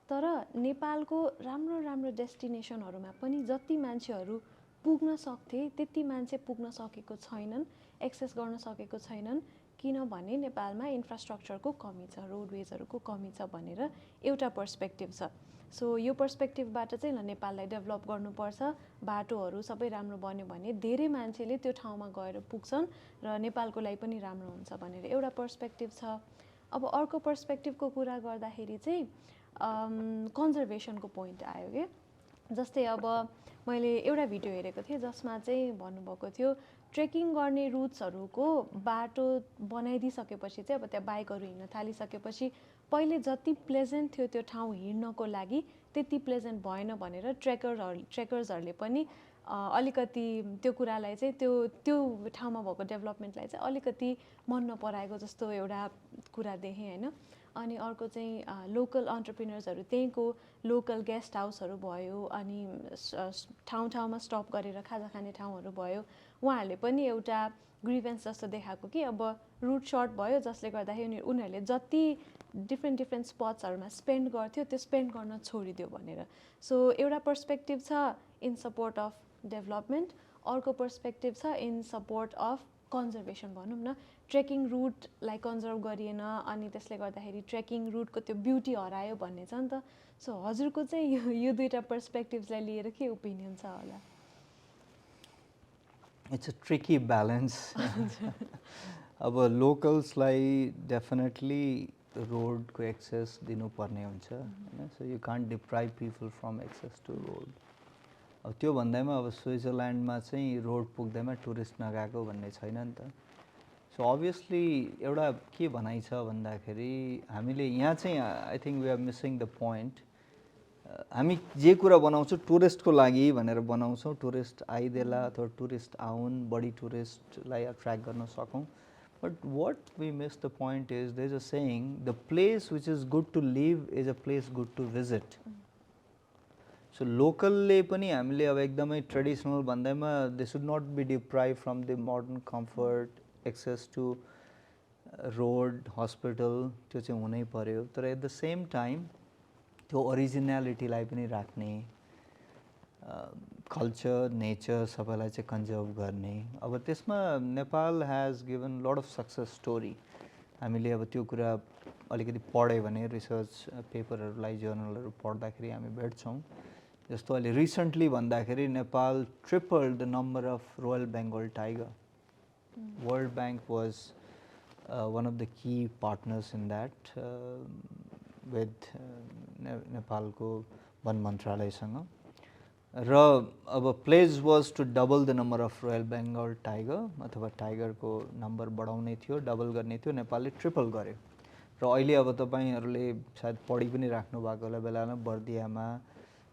तर नेपालको राम्रो राम्रो डेस्टिनेसनहरूमा पनि जति मान्छेहरू पुग्न सक्थे त्यति मान्छे पुग्न सकेको छैनन्, एक्सेस गर्न सकेको छैनन्, किनभने नेपालमा इन्फ्रास्ट्रक्चरको कमी छ, रोडवेजहरूको कमी छ भनेर एउटा पर्सपेक्टिभ छ. सो यो पर्सपेक्टिभबाट चाहिँ ल नेपाललाई डेभलप गर्नुपर्छ, बाटोहरू सबै राम्रो बन्यो भने धेरै मान्छेले त्यो ठाउँमा गएर पुग्छन् र नेपालको लागि पनि राम्रो हुन्छ भनेर एउटा पर्सपेक्टिभ छ. अब अर्को पर्सपेक्टिभको कुरा गर्दाखेरि चाहिँ कन्जर्भेसनको पोइन्ट आयो कि. जस्तै अब मैले एउटा भिडियो हेरेको थिएँ जसमा चाहिँ भन्नुभएको थियो ट्रेकिङ गर्ने रुट्सहरूको बाटो बनाइदिइसकेपछि चाहिँ अब त्यहाँ बाइकहरू हिँड्न थालिसकेपछि पहिले जति प्लेजेन्ट थियो त्यो ठाउँ हिँड्नको लागि त्यति प्लेजेन्ट भएन भनेर ट्रेकर्सहरूले पनि अलिकति त्यो कुरालाई चाहिँ त्यो ठाउँमा भएको डेभलपमेन्टलाई चाहिँ अलिकति मन नपराएको जस्तो एउटा कुरा देखेँ होइन. अनि अर्को चाहिँ लोकल अन्टरप्रिनर्सहरू, त्यहीँको लोकल गेस्ट हाउसहरू भयो, अनि ठाउँ ठाउँमा स्टप गरेर खाजा खाने ठाउँहरू भयो, उहाँहरूले पनि एउटा ग्रिभेन्स जस्तो देखाएको कि अब रुट सर्ट भयो जसले गर्दाखेरि उनीहरूले जति डिफ्रेन्ट स्पट्सहरूमा स्पेन्ड गर्थ्यो त्यो स्पेन्ड गर्न छोडिदियो भनेर. सो एउटा पर्सपेक्टिभ छ इन सपोर्ट अफ डेभलपमेन्ट, अर्को पर्सपेक्टिभ छ इन सपोर्ट अफ कन्जर्भेसन भनौँ न. ट्रेकिङ रुटलाई कन्जर्भ गरिएन अनि त्यसले गर्दाखेरि ट्रेकिङ रुटको त्यो ब्युटी हरायो भन्ने छ नि त. सो हजुरको चाहिँ यो दुईवटा पर्सपेक्टिभ्सलाई लिएर के ओपिनियन छ होला? It's a tricky balance. अब लोकल्सलाई डेफिनेटली रोडको एक्सेस दिनुपर्ने हुन्छ होइन. So you can't deprive people from access to road. अब त्यो भन्दैमा अब स्विजरल्यान्डमा चाहिँ रोड पुग्दैमा टुरिस्ट नगएको भन्ने छैन नि त. सो अभियसली एउटा के भनाइ छ भन्दाखेरि हामीले यहाँ चाहिँ I think we are missing the point. हामी जे कुरा बनाउँछौँ टुरिस्टको लागि भनेर बनाउँछौँ, टुरिस्ट आइदेला अथवा टुरिस्ट आउन्, बढी टुरिस्टलाई एट्र्याक्ट गर्न सकौँ. But what we miss the point is there is a saying the place which is good to live is a place good to visit. So लोकलले पनि हामीले अब एकदमै ट्रेडिसनल भन्दैमा they should not be deprive from the modern comfort, access to road, hospital, त्यो चाहिँ हुनै पर्यो. तर एट द सेम टाइम त्यो ओरिजिनालिटीलाई पनि राख्ने, कल्चर, नेचर सबैलाई चाहिँ कन्जर्भ गर्ने. अब त्यसमा Nepal hedge given lot of success story. हामीले अब त्यो कुरा अलिकति पढ्यो भने रिसर्च पेपरहरूलाई, जर्नलहरू पढ्दाखेरि हामी भेट्छौँ. जस्तो अहिले रिसेन्टली भन्दाखेरि Nepal tripled the number of royal Bengal tiger. World bank was one of the key partners in that with नेपालको वन मन्त्रालयसँग. र अब pledge was to double the number of royal Bengal tiger, अथवा टाइगरको नम्बर बढाउने थियो, डबल गर्ने थियो. नेपालले ट्रिपल गर्यो. र अहिले अब तपाईँहरूले सायद पढि पनि राख्नु भएको होला बेलामा बर्दियामा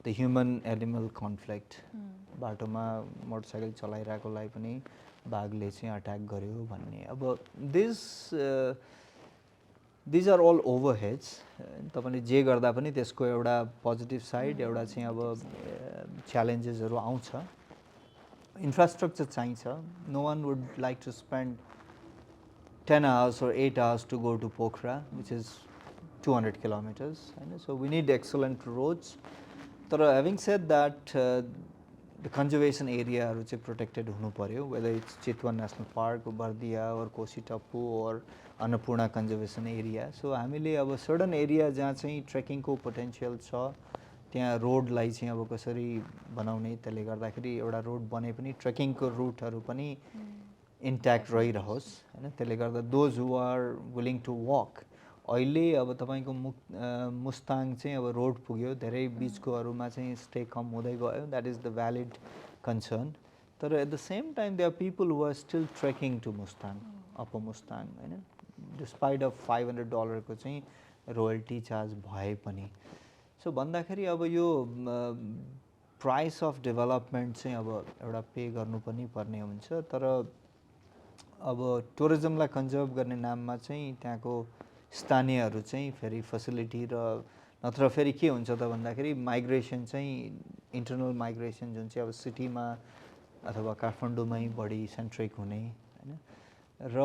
द ह्युमन एनिमल कन्फ्लिक्ट, बाटोमा मोटरसाइकल चलाइरहेकोलाई पनि बाघले चाहिँ अट्याक गर्यो भन्ने अब दिज आर अल ओभरहेड्स तपाईले जे गर्दा पनि त्यसको एउटा पोजिटिभ साइड एउटा चाहिँ अब च्यालेन्जेसहरू आउँछ इन्फ्रास्ट्रक्चर चाहिन्छ no one would like to spend 10 hours or 8 hours to go to Pokhara which is 200 kilometers so we need excellent roads तर having said that the conservation area हरू चाहिँ protected हुनु पर्यो whether it's Chitwan National Park Bardia or Kosi Tappu or Annapurna conservation area so हामीले अब certain area जहाँ चाहिँ trekking को potential छ त्यहाँ रोडलाई चाहिँ अब कसरी बनाउने त्यसले गर्दाखेरि एउटा रोड बने पनि ट्रेकिङ को रुटहरू पनि इन्ट्याक्ट रहिरहोस् हैन त्यसले गर्दा those who are willing to work अहिले अब तपाईको मुस्ताङ चाहिँ अब रोड पुग्यो धेरै बीचकोहरुमा चाहिँ स्टे कम हुँदै गयो that is the valid concern तर at the same time there are people who are still trekking to Mustang up Mustang हैन डिस्पाइट अफ $500 को चाहिँ रोयल्टी चार्ज भए पनि सो भन्दाखेरि अब यो प्राइस अफ डेभलपमेन्ट चाहिँ अब एउटा पे गर्नु पनि पर्ने हुन्छ तर अब टुरिज्मलाई कन्जर्भ गर्ने नाममा चाहिँ त्यहाँको स्थानीयहरू चाहिँ फेरि फेसिलिटी र नत्र फेरि के हुन्छ त भन्दाखेरि माइग्रेसन चाहिँ इन्टरनल माइग्रेसन जुन चाहिँ अब सिटीमा अथवा काठमाडौँमै बढी सेन्ट्रिक हुने हैन र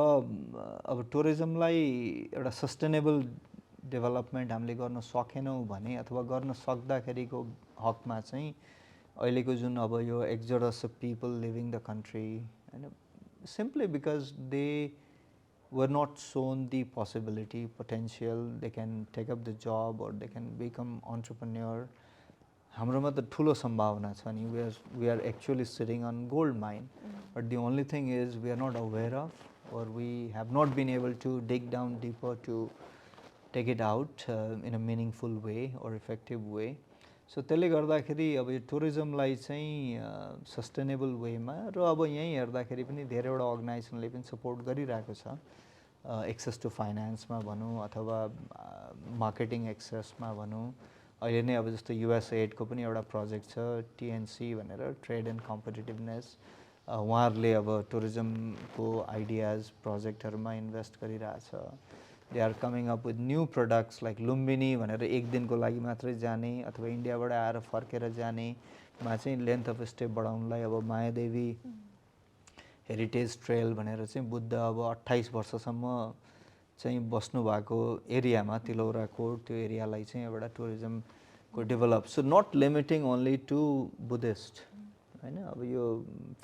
अब टुरिज्मलाई एउटा सस्टेनेबल डेभलपमेन्ट हामीले गर्न सकेनौँ भने अथवा गर्न सक्दाखेरिको हकमा चाहिँ अहिलेको जुन अब यो exodus of people living the country हैन simply because they were not shown the possibility, potential, they can take up the job or they can become entrepreneur. हाम्रोमा त ठुलो सम्भावना छ नि we are actually sitting on gold mine but the only thing is we are not aware of or we have not been able to dig down deeper to take it out in a meaningful way or effective way. सो त्यसले गर्दाखेरि अब यो टुरिज्मलाई चाहिँ sustainable वेमा र अब यही हेर्दाखेरि पनि धेरैवटा अर्गनाइजेसनले पनि सपोर्ट गरिरहेको छ एक्सेस टु फाइनान्समा भनौँ अथवा मार्केटिङ एक्सेसमा भनौँ अहिले नै अब जस्तो युएसएडको पनि एउटा प्रोजेक्ट छ टिएनसी भनेर ट्रेड एन्ड कम्पिटिटिभनेस उहाँहरूले अब टुरिज्मको आइडियाज प्रोजेक्टहरूमा इन्भेस्ट गरिरहेछ they are coming up with new products like Lumbini भनेर एक दिनको लागि मात्रै जाने अथवा इन्डियाबाट आएर फर्केर जाने मा चाहिँ लेन्थ अफ स्टे बढाउनलाई अब मायादेवी हेरिटेज ट्रेल भनेर चाहिँ बुद्ध अब 28 वर्षसम्म चाहिँ बस्नु भएको एरियामा तिलौराको त्यो एरियालाई चाहिँ एउटा टुरिज्मको develop so not limiting only to Buddhist हैन अब यो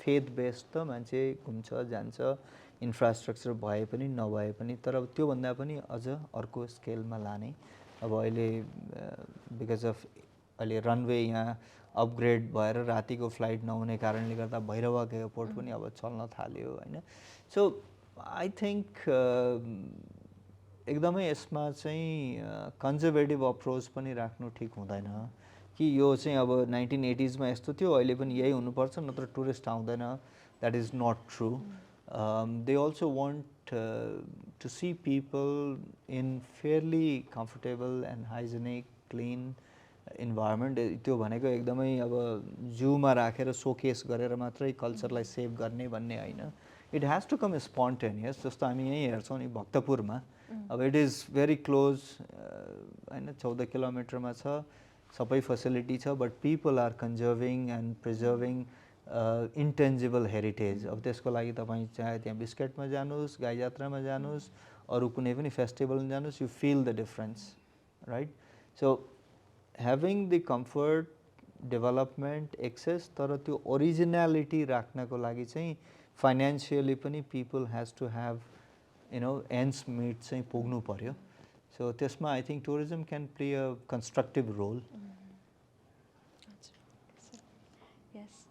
फेथ बेस्ड त मान्छे घुम्छ जान्छ इन्फ्रास्ट्रक्चर भए पनि नभए पनि तर अब त्यो भन्दा पनि अझ अर्को स्केलमा लाने अब अहिले बिकज अफ अहिले रनवे यहाँ अपग्रेड भएर रातिको फ्लाइट नहुने कारणले गर्दा भैरवक एयरपोर्ट पनि अब चल्न थाल्यो हैन सो आई थिंक एकदमै यसमा चाहिँ कन्जर्भेटिभ अप्रोच पनि राख्नु ठीक हुँदैन कि यो चाहिँ अब 1980s मा यस्तो थियो अहिले पनि यही हुनुपर्छ नत्र टुरिस्ट आउँदैन that is not true they also want to see people in fairly comfortable and hygienic clean environment त्यो भनेको एकदमै अब जूमा राखेर शोकेस गरेर मात्रै कल्चरलाई सेभ गर्ने भन्ने हैन it has to come spontaneous जस्तो हामी यही हेर्छौं नि भक्तपुरमा अब इट इज भेरी क्लोज हैन 14 किलोमिटरमा छ सबै फेसिलिटी छ but people are conserving and preserving intangible heritage अब त्यसको लागि तपाईं चाहे त्यहाँ बिस्केटमा जानुस् गाई जात्रामा जानुस् अरु कुनै पनि फेस्टिभलमा जानुस् you feel the difference right so having the comfort development access तर त्यो ओरिजिनालिटी राख्नको लागि चाहिँ फाइनान्शियली पनि people has to have you know ends meet चाहिँ पुग्नु पर्यो सो त्यसमा I think tourism can play a constructive role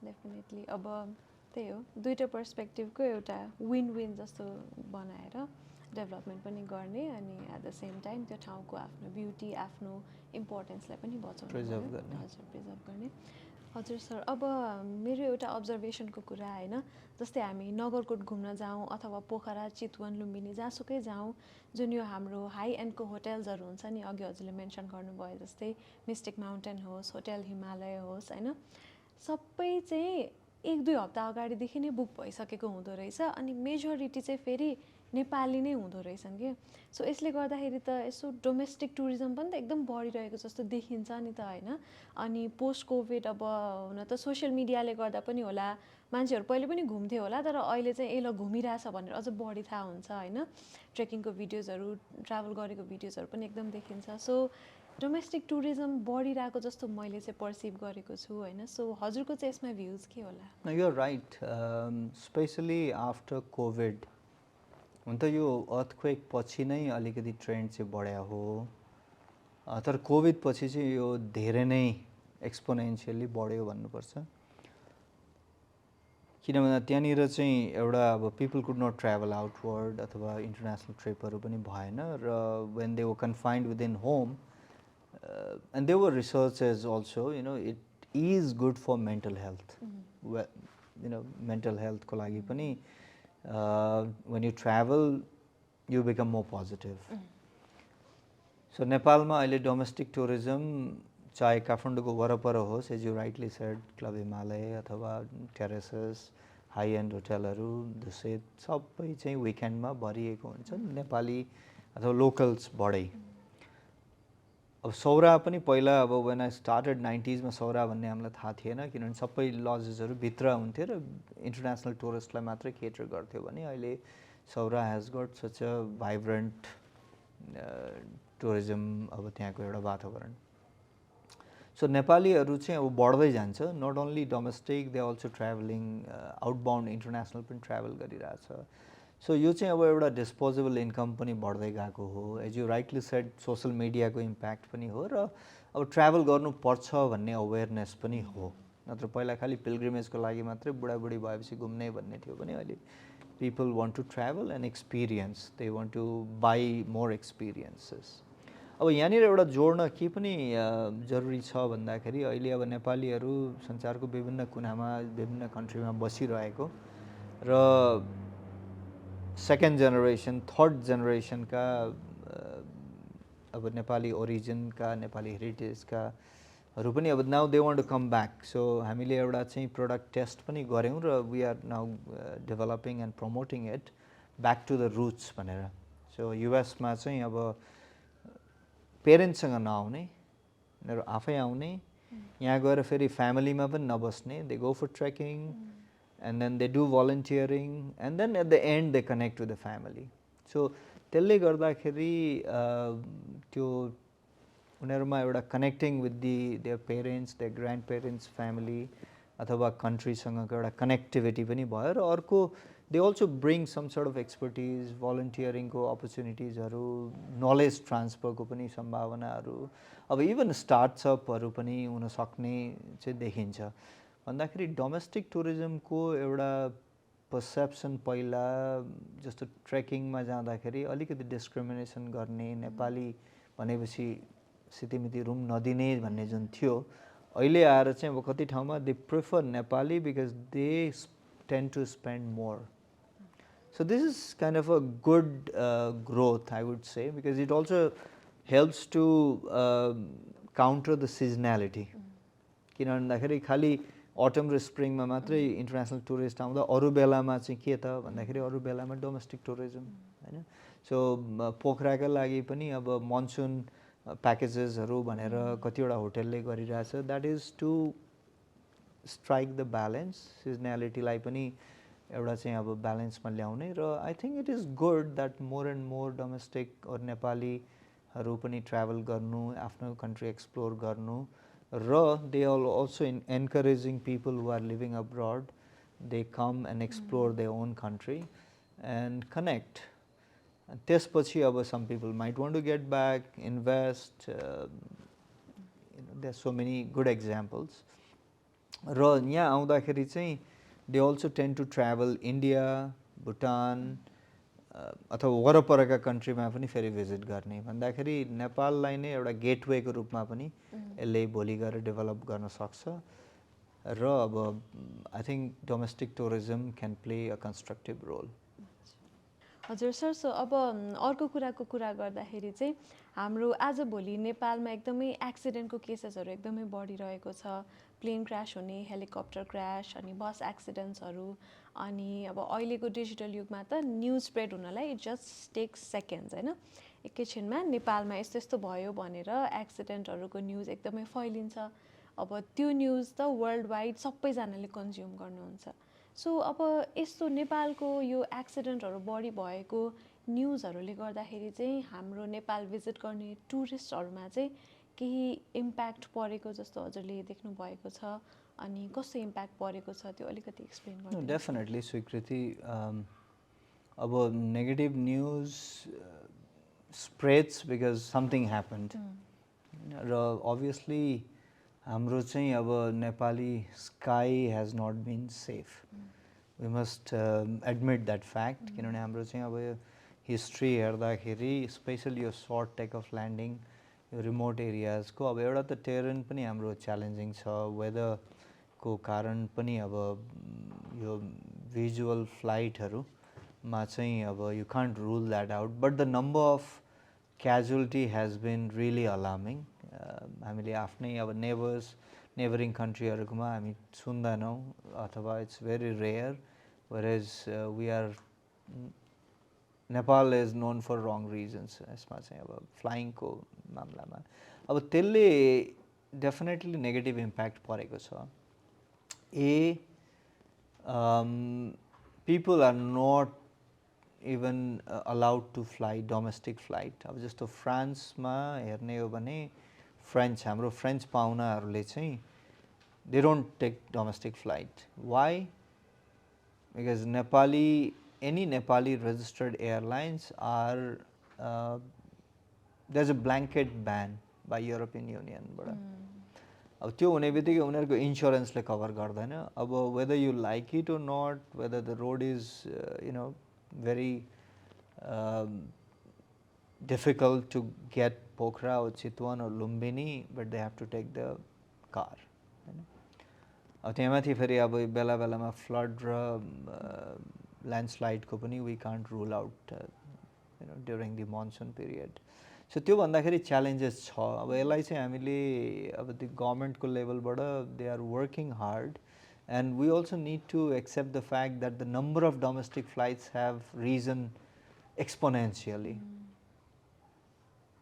definitely अब त्यही हो दुईटा पर्सपेक्टिभको एउटा विन विन जस्तो बनाएर डेभलपमेन्ट पनि गर्ने अनि एट द सेम टाइम त्यो ठाउँको आफ्नो ब्युटी आफ्नो इम्पोर्टेन्सलाई पनि बचाउनु प्रिजर्भ गर्ने हजुर प्रिजर्भ गर्ने हजुर सर अब मेरो एउटा अब्जर्भेसनको कुरा हैन जस्तै हामी नगरकोट घुम्न जाउँ अथवा पोखरा चितवन लुम्बिनी जहाँसुकै जाउँ जुन यो हाम्रो हाई एन्डको होटल्सहरू हुन्छ नि अघि हजुरले मेन्सन गर्नुभयो जस्तै मिस्टिक माउन्टेन होस् होटल हिमालय होस् हैन सबै चाहिँ 1-2 हप्ता अगाडिदेखि नै बुक भइसकेको हुँदो रहेछ अनि मेजोरिटी चाहिँ फेरि नेपाली नै हुँदो रहेछन् कि सो यसले गर्दाखेरि त यसो डोमेस्टिक टुरिज्म पनि त एकदम बढिरहेको जस्तो देखिन्छ नि त होइन अनि पोस्ट कोभिड अब हुन त सोसियल मिडियाले गर्दा पनि होला मान्छेहरू पहिले पनि घुम्थ्यो होला तर अहिले चाहिँ ए ल घुमिरहेछ भनेर अझ बढी थाहा हुन्छ होइन ट्रेकिङको भिडियोजहरू ट्राभल गरेको भिडियोजहरू पनि एकदम देखिन्छ सो डोमेस्टिक टुरिज्म बढिरहेको जस्तो मैले चाहिँ पर्सिभ गरेको छु होइन सो हजुरको चाहिँ यसमा भ्युज के होला you are right especially after covid हुन त यो अर्थक्वेक पछि नै अलिकति ट्रेन्ड चाहिँ बढ्या हो तर कोभिड पछि चाहिँ यो धेरै नै एक्सपोनेन्शियली बढ्यो भन्नुपर्छ किनभने त्यहाँनिर चाहिँ एउटा अब people could not travel outward अथवा इन्टरनेसनल ट्रिपहरू पनि भएन र when they were confined within home and there were researches also, it is good for mental health. Mental health ko लागि पनि when you travel you become more positive. So नेपालमा अहिले domestic tourism चाहे काठमाडौँको वरपर होस् as you rightly said club Himalaya अथवा terraces high end होटलहरू दुसै सबै चाहिँ विकेन्डमा भरिएको हुन्छ नेपाली अथवा लोकल्स बढै अब सौरा पनि पहिला अब वेन आई स्टार्टेड 90s मा सौरा भन्ने हामीलाई थाहा थिएन किनभने सबै लजेसहरू भित्र हुन्थ्यो र इन्टरनेसनल टुरिस्टलाई मात्रै केटर गर्थ्यो भने अहिले Sauraha has got such a vibrant tourism अब त्यहाँको एउटा वातावरण सो नेपालीहरू चाहिँ अब बढ्दै जान्छ not only domestic they also travelling outbound international पनि ट्राभल गरिरहेछ सो यो चाहिँ अब एउटा डिस्पोजेबल इन्कम पनि बढ्दै गएको हो as you rightly said social मिडियाको इम्प्याक्ट पनि हो र अब ट्राभल गर्नुपर्छ भन्ने अवेरनेस पनि हो नत्र पहिला खालि पिलग्रिमेजको लागि मात्रै बुढाबुढी भएपछि घुम्ने भन्ने थियो भने अहिले people want to travel and experience they want to buy more experiences अब यहाँनिर एउटा जोड्न के पनि जरुरी छ भन्दाखेरि अहिले अब नेपालीहरू संसारको विभिन्न कुनामा विभिन्न कन्ट्रीमा बसिरहेको र सेकेन्ड जेनेरेसन थर्ड जेनेरेसनका अब नेपाली ओरिजिनका नेपाली हेरिटेजकाहरू पनि अब now they want to come back so हामीले एउटा चाहिँ प्रोडक्ट टेस्ट पनि गऱ्यौँ र we are now developing and promoting it back to the roots भनेर सो युएसमा चाहिँ अब पेरेन्ट्ससँग नआउने उनीहरू आफै आउने यहाँ गएर फेरि फ्यामिलीमा पनि नबस्ने दे गो फर trekking and then they do volunteering and then at the end they connect with the family so त्यसले गर्दाखेरि त्यो उनीहरुमा एउटा connecting with their parents their grandparents family अथवा कन्ट्रीसँगको एउटा कनेक्टिभिटी पनि भयो र अर्को they also bring some sort of expertise भलन्टियरिङको अपर्च्युनिटिजहरू नलेज ट्रान्सफरको पनि सम्भावनाहरू अब इभन स्टार्टअपहरू पनि हुन सक्ने चाहिँ देखिन्छ भन्दाखेरि डोमेस्टिक टुरिज्मको एउटा पर्सेप्सन पहिला जस्तो ट्रेकिङमा जाँदाखेरि अलिकति डिस्क्रिमिनेसन गर्ने नेपाली भनेपछि सितिमिति रुम नदिने भन्ने जुन थियो अहिले आएर चाहिँ अब कति ठाउँमा they prefer Nepali because they tend to spend more so this is kind of a good growth I would say because it also helps to counter the seasonality किन भन्दाखेरि खालि अटम र स्प्रिङमा मात्रै इन्टरनेसनल टुरिस्ट आउँदा अरू बेलामा चाहिँ के त भन्दाखेरि अरू बेलामा डोमेस्टिक टुरिज्म हैन सो पोखराका लागि पनि अब मनसुन प्याकेजेसहरू भनेर कतिवटा होटलले गरिरहेछ that is to strike the balance सिजनालिटीलाई पनि एउटा चाहिँ अब ब्यालेन्समा ल्याउने र I think it is good that more and more domestic or नेपालीहरू पनि ट्राभल गर्नु आफ्नो कन्ट्री एक्सप्लोर गर्नु र they are also encouraging people who are living abroad they come and explore their own country and connect and त्यसपछि अब some people might want to get back invest there are so many good examples र यहाँ आउँदाखेरि चाहिँ they also tend to travel India Bhutan अथवा वरपरका कन्ट्रीमा पनि फेरि visit गर्ने भन्दाखेरि नेपाललाई नै एउटा गेटवेको रूपमा पनि यसले भोलि गएर डेभलप गर्न सक्छ र अब I think domestic tourism can play a constructive role हजुर सर सो अब अर्को कुरा गर्दाखेरि चाहिँ हाम्रो आजभोलि नेपालमा एकदमै एक्सिडेन्टको केसेसहरू एकदमै बढिरहेको छ। प्लेन क्रास हुने, हेलिकप्टर क्रास, अनि बस एक्सिडेन्ट्सहरू, अनि अब अहिलेको डिजिटल युगमा त न्युज स्प्रेड हुनलाई इट जस्ट टेक्स सेकेन्ड्स होइन। एकैछिनमा नेपालमा यस्तो यस्तो भयो भनेर एक्सिडेन्टहरूको न्युज एकदमै फैलिन्छ। अब त्यो न्युज त वर्ल्ड वाइड सबैजनाले कन्ज्युम गर्नुहुन्छ। सो अब यस्तो नेपालको यो एक्सिडेन्टहरू बढी भएको न्युजहरूले गर्दाखेरि चाहिँ हाम्रो नेपाल भिजिट गर्ने टुरिस्टहरूमा चाहिँ केही इम्प्याक्ट परेको जस्तो हजुरले देख्नु भएको छ, अनि कस्तो इम्प्याक्ट परेको छ त्यो अलिकति एक्सप्लेन गर्नु। डेफिनेटली स्वीकृति, अब negative news spreads because something happened र अभियसली हाम्रो चाहिँ अब Nepali sky has not been safe, we must admit that fact. किनभने हाम्रो चाहिँ अब यो हिस्ट्री हेर्दाखेरि स्पेसली यो सर्ट टेक अफ ल्यान्डिङ, यो रिमोट एरियाजको अब एउटा त टेरेन पनि हाम्रो च्यालेन्जिङ छ, वेदरको कारण पनि अब यो भिजुअल फ्लाइटहरूमा चाहिँ अब you can't rule that out, but the number of casualty has been really alarming. हामीले आफ्नै अब नेबरिङ कन्ट्रीहरूकोमा हामी सुन्दैनौँ अथवा it's very rare, whereas we are Nepal is known for wrong reasons यसमा चाहिँ अब फ्लाइङको मामलामा। अब त्यसले डेफिनेटली नेगेटिभ इम्प्याक्ट परेको छ। People are not even allowed to fly domestic flight. अब जस्तो फ्रान्समा हेर्ने हो भने हाम्रो फ्रेन्च पाहुनाहरूले चाहिँ they don't take domestic flight. Why? Because any Nepali registered airlines are there's a blanket ban by European Union बाट। अब त्यो हुने बित्तिकै उनीहरूको इन्स्योरेन्सले कभर गर्दैन। अब weather you like it or not, whether the road is very difficult to get Pokhara or Chitwan or Lumbini, but they have to take the car। अब त्यहाँमाथि फेरि अब बेला बेलामा फ्लड र ल्यान्डस्लाइडको पनि we can't rule out during the monsoon period. So त्यो भन्दाखेरि challenges छ। अब यसलाई चाहिँ हामीले अब त्यो गभर्मेन्टको लेभलबाट they are working hard, and we also need to accept the fact that the number of domestic flights have risen exponentially.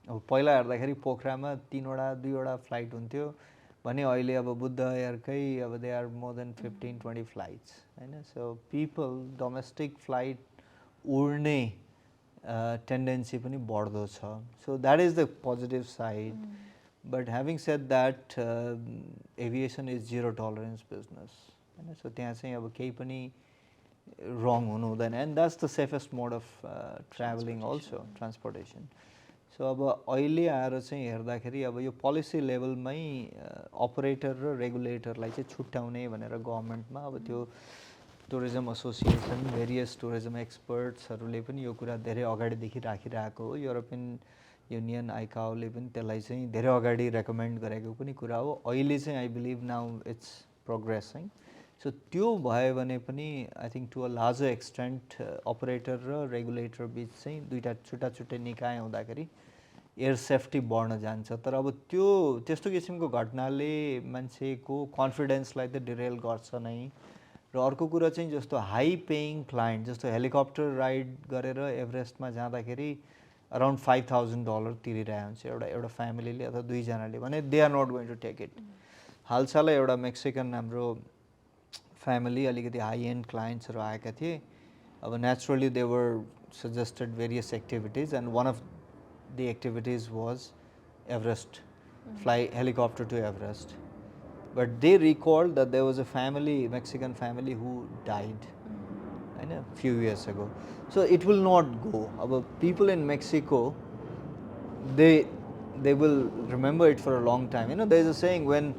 अब पहिला हेर्दाखेरि पोखरामा 3वटा 2वटा फ्लाइट हुन्थ्यो भने अहिले अब बुद्ध एयरकै अब they are more than 15-20 flights होइन। सो पिपल डोमेस्टिक फ्लाइट उड्ने टेन्डेन्सी पनि बढ्दो छ। So that is the positive side. But having said that aviation is zero tolerance business होइन। सो त्यहाँ चाहिँ अब केही पनि रङ हुनु हुँदैन, and that's the safest mode of travelling also, transportation. So अब अहिले आएर चाहिँ हेर्दाखेरि अब यो पोलिसी लेभलमै अपरेटर र रेगुलेटरलाई चाहिँ छुट्याउने भनेर गभर्मेन्टमा अब त्यो टुरिज्म एसोसिएसन, भेरियस टुरिज्म एक्सपर्ट्सहरूले पनि यो कुरा धेरै अगाडिदेखि राखिरहेको हो। युरोपियन युनियन आइकाओले पनि त्यसलाई चाहिँ धेरै अगाडि रेकमेन्ड गरेको पनि कुरा हो। अहिले चाहिँ I believe now it's progressing. So त्यो भयो भने पनि I think to a larger extent operator र रेगुलेटर बिच चाहिँ दुईवटा छुट्टा छुट्टै निकाय हुँदाखेरि एयर सेफ्टी बढ्न जान्छ। तर अब त्यो त्यस्तो किसिमको घटनाले मान्छेको कन्फिडेन्सलाई त डिरेल गर्छ नै। र अर्को कुरा चाहिँ जस्तो हाई पेइङ क्लाइन्ट, जस्तो हेलिकप्टर राइड गरेर एभरेस्टमा जाँदाखेरि अराउन्ड $5,000 तिरिरहेको हुन्छ एउटा फ्यामिलीले अथवा दुईजनाले, भने they are not going to take it. हालसालै एउटा मेक्सिकन हाम्रो फ्यामिली अलिकति हाई एन्ड क्लाइन्ट्सहरू आएका थिए। अब naturally they were suggested various activities, and one of the activities was Everest, fly helicopter to Everest. But they recalled that there was a family, Mexican family, who died a few years ago. So it will not go. Our people in Mexico, they will remember it for a long time. There is a saying, when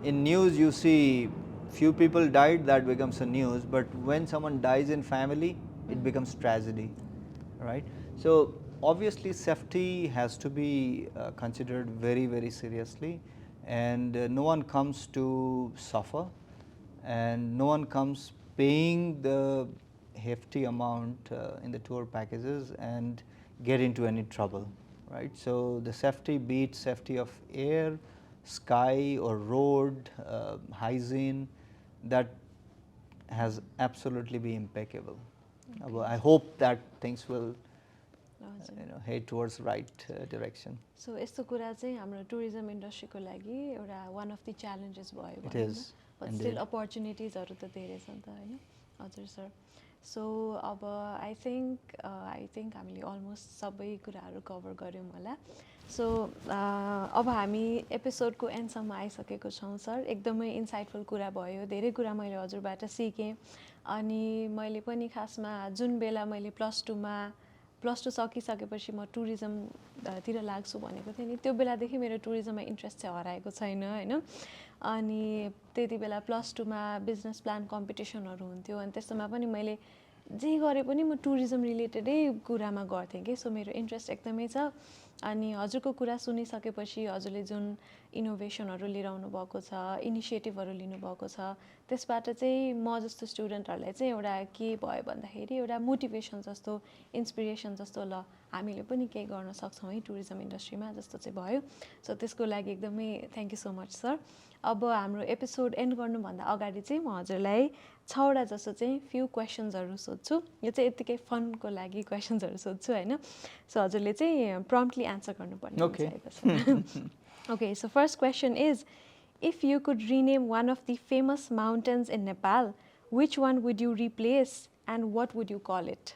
in news you see few people died, that becomes a news, but when someone dies in family, it becomes tragedy, right? So obviously safety has to be considered very, very seriously, and no one comes to suffer, and no one comes paying the hefty amount in the tour packages and get into any trouble, right? So the safety, be it safety of air, sky or road, hygiene, that has absolutely been impeccable. I hope that things will head towards right direction. सो यस्तो कुरा चाहिँ हाम्रो tourism इन्डस्ट्रीको लागि एउटा वान of the challenges भयो It भनौँ is, न but indeed. Still अपर्च्युनिटिजहरू त धेरै छ नि त होइन हजुर सर सो अब आई थिङ्क हामीले अलमोस्ट सबै कुराहरू कभर गऱ्यौँ होला सो अब हामी एपिसोडको एन्डसम्म आइसकेको छौँ सर एकदमै इन्साइटफुल कुरा भयो धेरै कुरा मैले हजुरबाट सिकेँ अनि मैले पनि खासमा जुन बेला मैले प्लस टू सकिसकेपछि म टुरिज्मतिर लाग्छु भनेको थिएँ नि त्यो बेलादेखि मेरो टुरिज्ममा इन्ट्रेस्ट चाहिँ हराएको छैन होइन अनि त्यति बेला प्लस टूमा बिजनेस प्लान कम्पिटिसनहरू हुन्थ्यो अनि त्यस्तोमा पनि मैले जे गरे पनि म टुरिज्म रिलेटेडै कुरामा गर्थेँ कि सो मेरो इन्ट्रेस्ट एकदमै छ अनि हजुरको कुरा सुनिसकेपछि हजुरले जुन इनोभेसनहरू लिएर आउनु भएको छ इनिसिएटिभहरू लिनुभएको छ त्यसबाट चाहिँ म जस्तो स्टुडेन्टहरूलाई चाहिँ एउटा के भयो भन्दाखेरि एउटा मोटिभेसन जस्तो इन्सपिरेसन जस्तो ल हामीले पनि केही गर्न सक्छौँ है टुरिज्म इन्डस्ट्रीमा जस्तो चाहिँ भयो सो त्यसको लागि एकदमै thank you so much sir अब हाम्रो एपिसोड एन्ड गर्नुभन्दा अगाडि चाहिँ म हजुरलाई 6वटा जस्तो चाहिँ फ्यु क्वेसन्सहरू सोध्छु यो चाहिँ यत्तिकै फनको लागि क्वेसन्सहरू सोध्छु होइन सो हजुरले चाहिँ प्रम्प्टली आन्सर गर्नुपर्ने हुन्छ Okay, so first question is, if you could rename one of the famous mountains in Nepal, which one would you replace and what would you call it?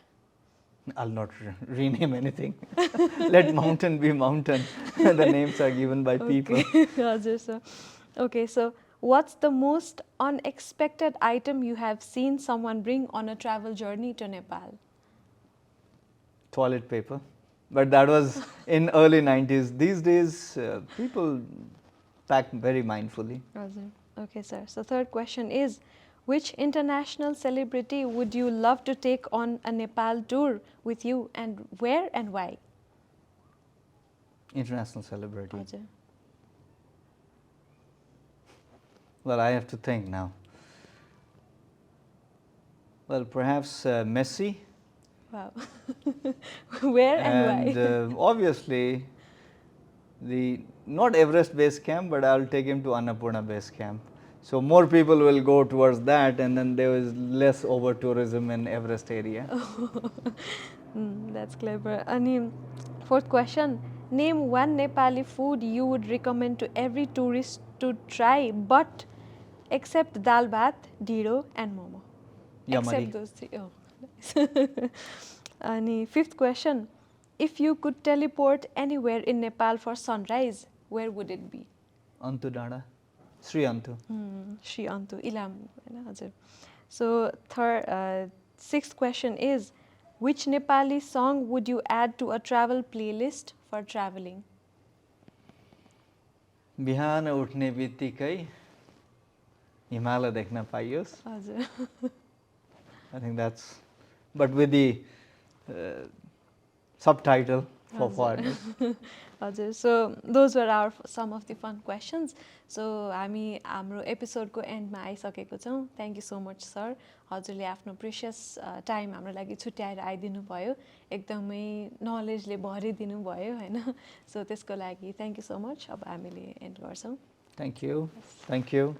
I'll not rename anything. Let mountain be mountain. The names are given by people. हजुर sir. Okay, so what's the most unexpected item you have seen someone bring on a travel journey to Nepal? Toilet paper. But that was in early 90s. These days, people pack very mindfully. Okay, sir. So third question is, which international celebrity would you love to take on a Nepal tour with you and where and why? International celebrity. Ajay. Well, I have to think now. Well, perhaps Messi. Wow. Where and why? And obviously, not Everest base camp, but I'll take him to Annapurna base camp. So more people will go towards that, and then there is less over tourism in Everest area. That's clever. And fourth question, name one Nepali food you would recommend to every tourist to try, but except dal bhat, dhiro, and momo. Yamari. Except those three. Oh, nice. And fifth question, if you could teleport anywhere in Nepal for sunrise, where would it be? Antu Dada. Sri Antu. Sri Antu, Ilam. So sixth question is, which Nepali song would you add to a travel playlist for traveling? बिहान उठ्ने बित्तिकै हिमालय देख्न पाइयोस्. I think that's, but with the subtitle for foreigners. So those were some of the fun questions. So हामी हाम्रो एपिसोडको एन्डमा आइसकेको छौँ. Thank you so much sir. हजुरले आफ्नो precious time हाम्रो लागि छुट्याएर आइदिनु भयो. एकदमै नलेजले भरिदिनु भयो होइन. सो त्यसको लागि थ्याङ्क यू सो मच. अब हामीले एन्ड गर्छौँ. Thank you. Thank you.